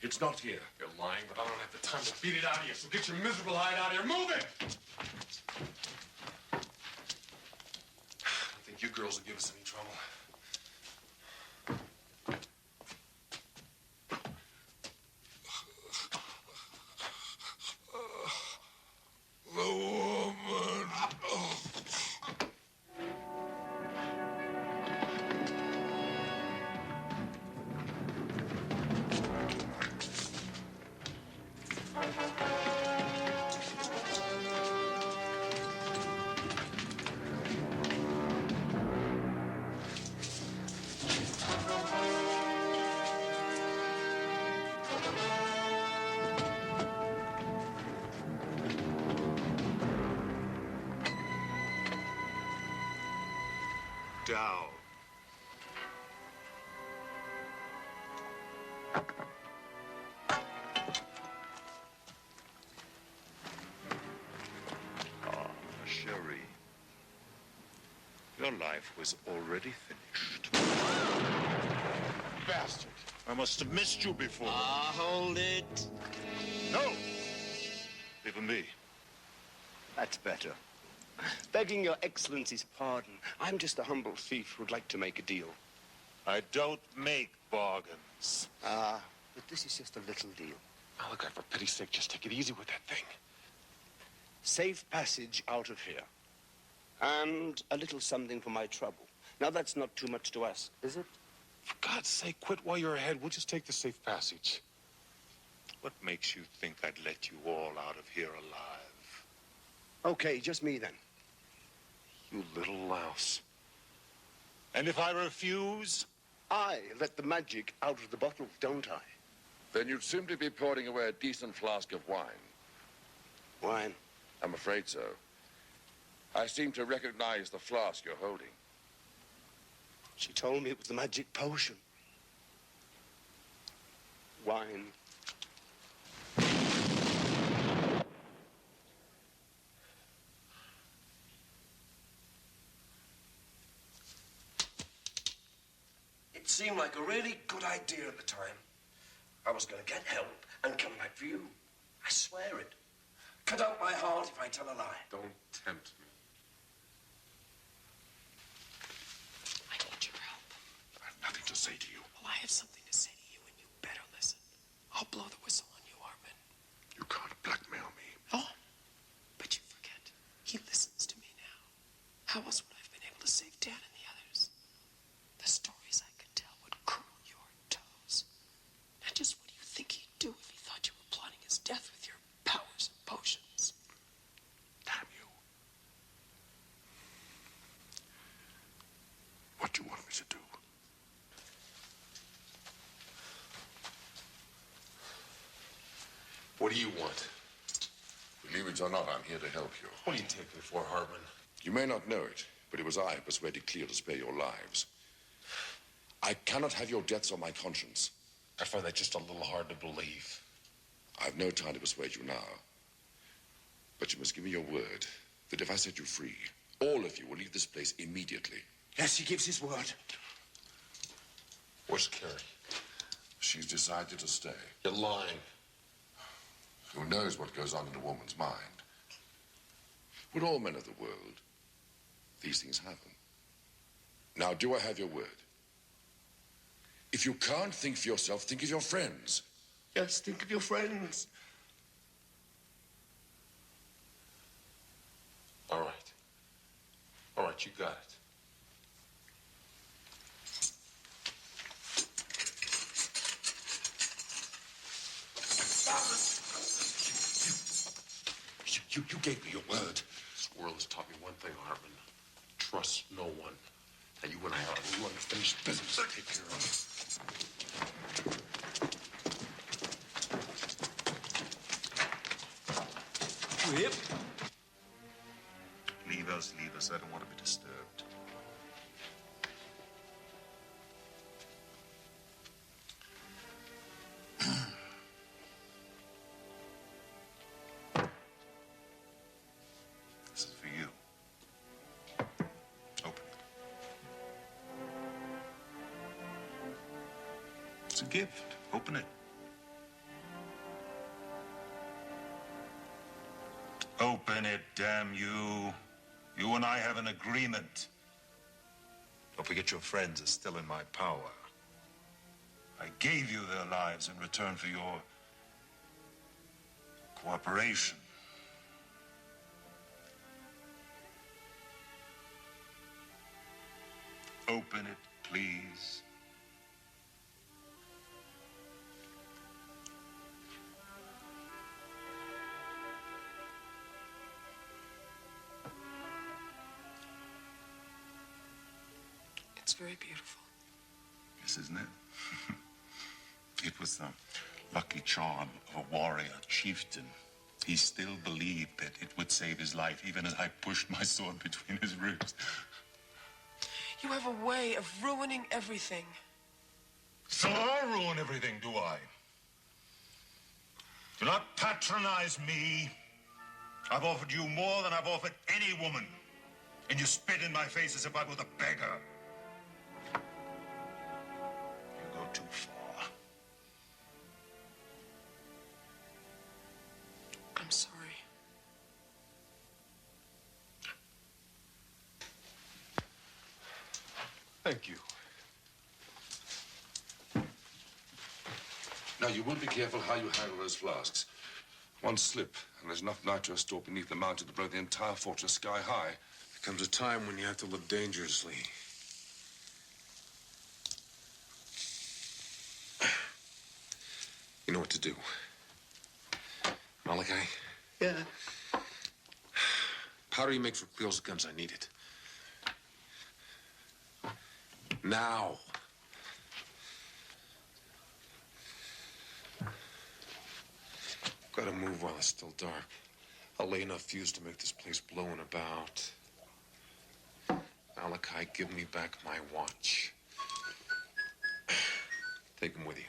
[SPEAKER 5] It's not here.
[SPEAKER 10] You're lying, but I don't have the time to beat it out of you, so get your miserable hide out of here. Move it! I don't think you girls will give us any trouble.
[SPEAKER 16] The woman. Oh.
[SPEAKER 11] Down.
[SPEAKER 3] Sherry, your life was already finished.
[SPEAKER 11] Bastard. I must have missed you before.
[SPEAKER 12] Hold it.
[SPEAKER 3] No! Even me.
[SPEAKER 5] That's better. Begging your excellency's pardon, I'm just a humble thief who'd like to make a deal.
[SPEAKER 11] I don't make bargains.
[SPEAKER 5] But this is just a little deal.
[SPEAKER 10] Oh, look, for pity's sake, just take it easy with that thing.
[SPEAKER 5] Safe passage out of here. And a little something for my trouble. Now, that's not too much to ask, is it?
[SPEAKER 10] For God's sake, quit while you're ahead. We'll just take the safe passage.
[SPEAKER 3] What makes you think I'd let you all out of here alive?
[SPEAKER 5] Okay, just me then.
[SPEAKER 10] You little louse.
[SPEAKER 11] And if I refuse?
[SPEAKER 5] I let the magic out of the bottle, don't I?
[SPEAKER 15] Then you'd simply be pouring away a decent flask of wine.
[SPEAKER 5] Wine?
[SPEAKER 15] I'm afraid so. I seem to recognize the flask you're holding.
[SPEAKER 5] She told me it was the magic potion. Wine. It seemed like a really good idea at the time. I was going to get help and come back for you. I swear it. Cut out my heart if I tell a lie.
[SPEAKER 10] Don't tempt me.
[SPEAKER 13] I need your help.
[SPEAKER 15] I have nothing to say to you.
[SPEAKER 13] Well, I have something to say to you, and you better listen. I'll blow the whistle on you, Hartman.
[SPEAKER 15] You can't blackmail me.
[SPEAKER 13] Oh, but you forget. He listens to me now. How else would I have been able to save Dan and the others? The stories I could tell would curl your toes. Now, just what do you think he'd do if he thought you were plotting his death with your powers and potions?
[SPEAKER 15] Damn you. What do you want me to do?
[SPEAKER 17] What do you want?
[SPEAKER 15] Believe it or not, I'm here to help you.
[SPEAKER 17] What do you take me for, Hartman?
[SPEAKER 15] You may not know it, but it was I who persuaded Cleo to spare your lives. I cannot have your deaths on my conscience.
[SPEAKER 17] I find that just a little hard to believe.
[SPEAKER 15] I've no time to persuade you now. But you must give me your word that if I set you free, all of you will leave this place immediately.
[SPEAKER 5] Yes, he gives his word.
[SPEAKER 17] Where's Carrie?
[SPEAKER 15] She's decided to stay.
[SPEAKER 17] You're lying.
[SPEAKER 15] Who knows what goes on in a woman's mind? With all men of the world, these things happen. Now, do I have your word? If you can't think for yourself, think of your friends.
[SPEAKER 5] Yes, think of your friends.
[SPEAKER 17] All right. All right, you got it.
[SPEAKER 5] You gave me your word.
[SPEAKER 10] This world has taught me one thing, Hartman. Trust no one. And you and I ought to run unfinished business to take care of.
[SPEAKER 3] Whip. Leave us, leave us. I don't want to be disturbed. This is for you. Open it. It's a gift. Open it. Open it, damn you. You and I have an agreement. Don't forget your friends are still in my power. I gave you their lives in return for your cooperation. Open it, please.
[SPEAKER 13] It's very beautiful.
[SPEAKER 3] Yes, isn't it? It was the lucky charm of a warrior chieftain. He still believed that it would save his life, even as I pushed my sword between his ribs.
[SPEAKER 13] You have a way of ruining everything.
[SPEAKER 3] So I ruin everything, do I? Do not patronize me. I've offered you more than I've offered any woman. And you spit in my face as if I were the beggar. You go too far.
[SPEAKER 13] I'm sorry.
[SPEAKER 10] Thank you.
[SPEAKER 15] Now, you will be careful how you handle those flasks. One slip, and there's enough nitro stored beneath the mountain to blow the entire fortress sky high.
[SPEAKER 17] There comes a time when you have to live dangerously. You know what to do. Malachi?
[SPEAKER 5] Yeah.
[SPEAKER 17] Powder you make for Cleo's guns, I need it. Now. Gotta move while it's still dark. I'll lay enough fuse to make this place blow in about. Malachi, give me back my watch. Take him with you.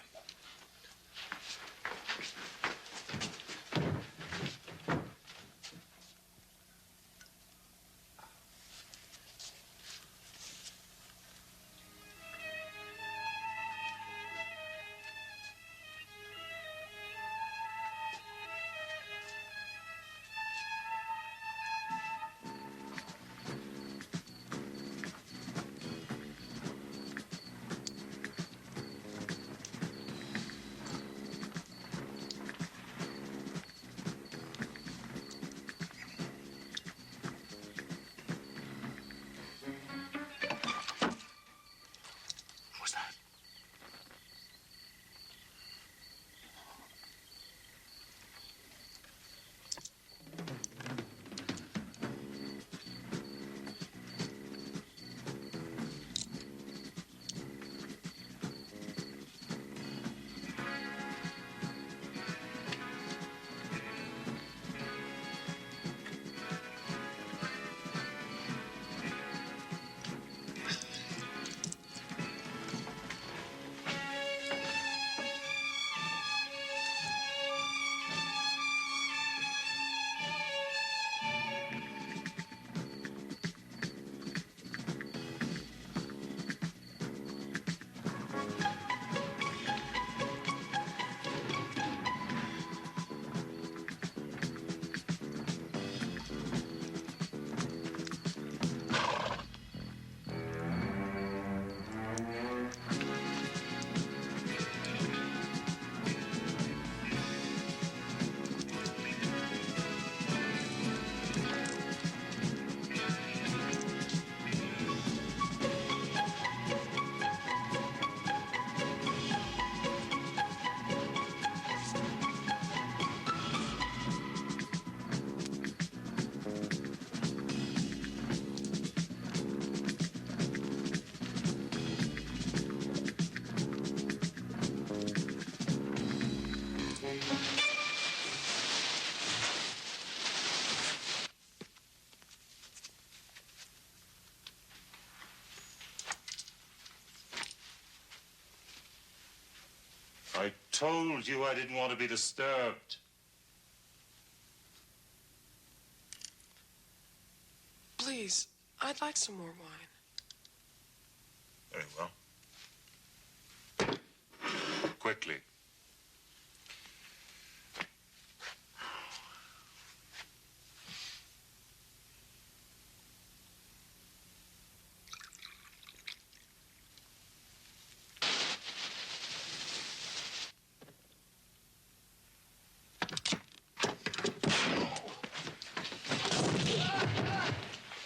[SPEAKER 3] I told you I didn't want to be disturbed.
[SPEAKER 13] Please, I'd like some more wine.
[SPEAKER 3] Very well. Quickly.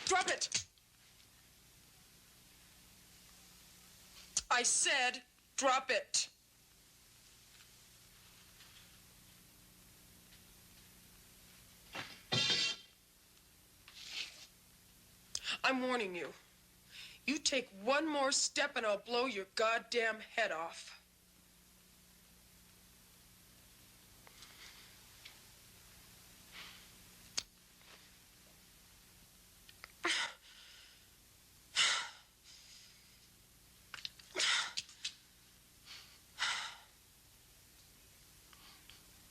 [SPEAKER 13] Drop it! I said, drop it. I'm warning you. You take one more step and I'll blow your goddamn head off.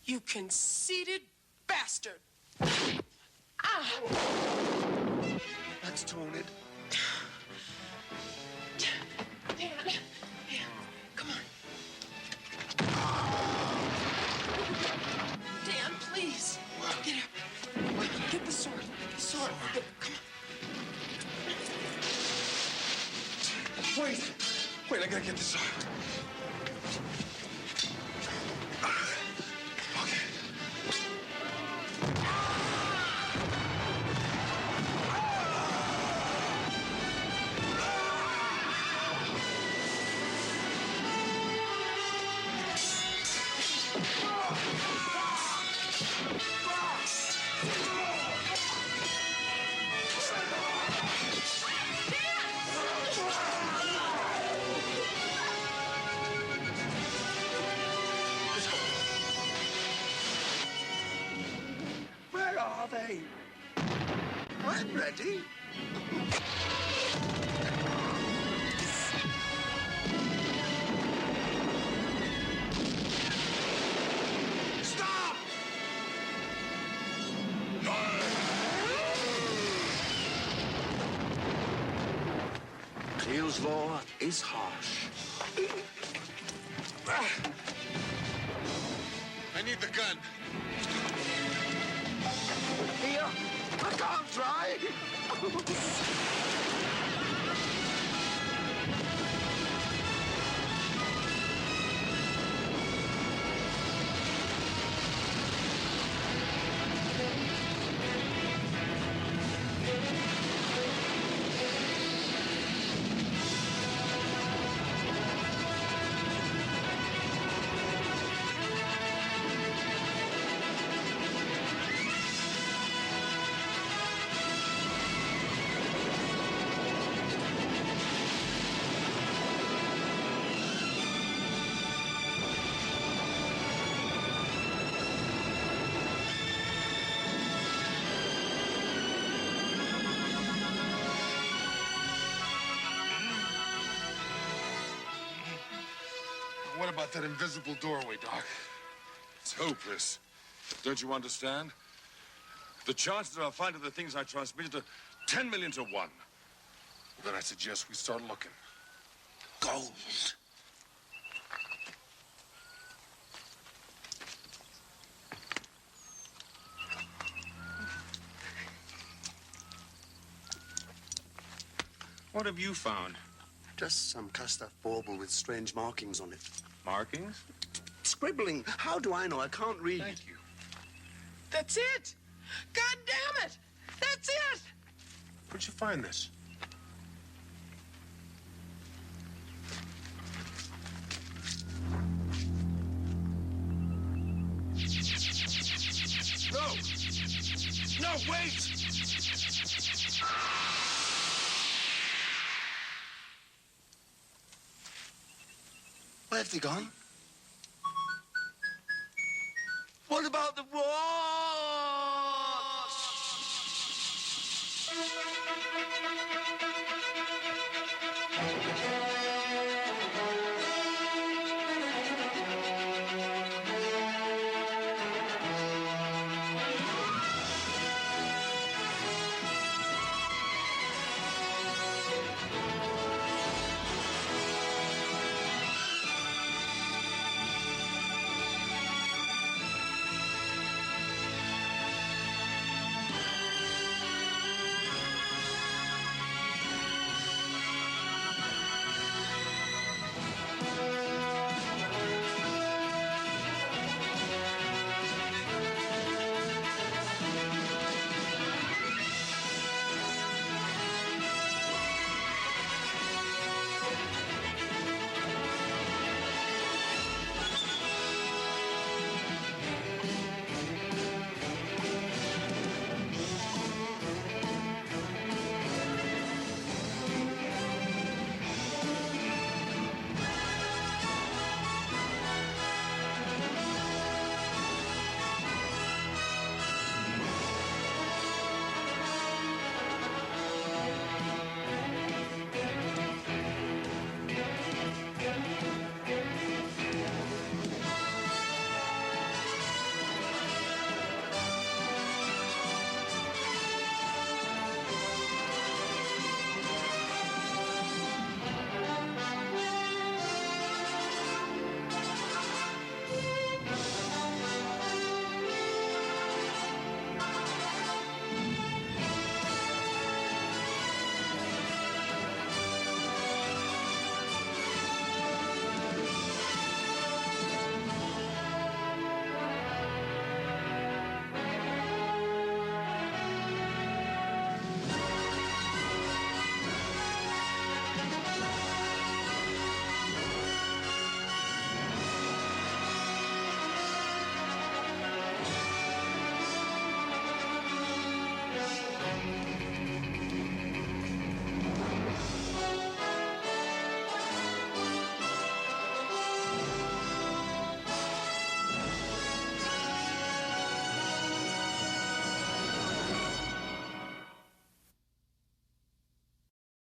[SPEAKER 13] You conceited bastard! Ah!
[SPEAKER 10] That's torn it.
[SPEAKER 13] Dan, come on. Dan, please. Get up. Get the sword. The sword. Come on.
[SPEAKER 17] Wait, I gotta get this off.
[SPEAKER 5] are they? I'm ready.
[SPEAKER 16] Stop!
[SPEAKER 5] Cleel's law is harsh.
[SPEAKER 17] I need the gun.
[SPEAKER 5] Here, I can't try.
[SPEAKER 17] What about that invisible doorway, Doc?
[SPEAKER 8] It's hopeless. Don't you understand? The chances that I'll find the things I transmitted are 10 million to 1.
[SPEAKER 17] Then I suggest we start looking.
[SPEAKER 5] Gold.
[SPEAKER 8] What have you found?
[SPEAKER 5] Just some cast-off bauble with strange markings on it.
[SPEAKER 8] Markings?
[SPEAKER 5] Scribbling. How do I know? I can't read.
[SPEAKER 8] Thank you.
[SPEAKER 13] That's it! God damn it! That's it!
[SPEAKER 17] Where'd you find this?
[SPEAKER 6] No! No, wait!
[SPEAKER 5] Where have they gone? What about the watch?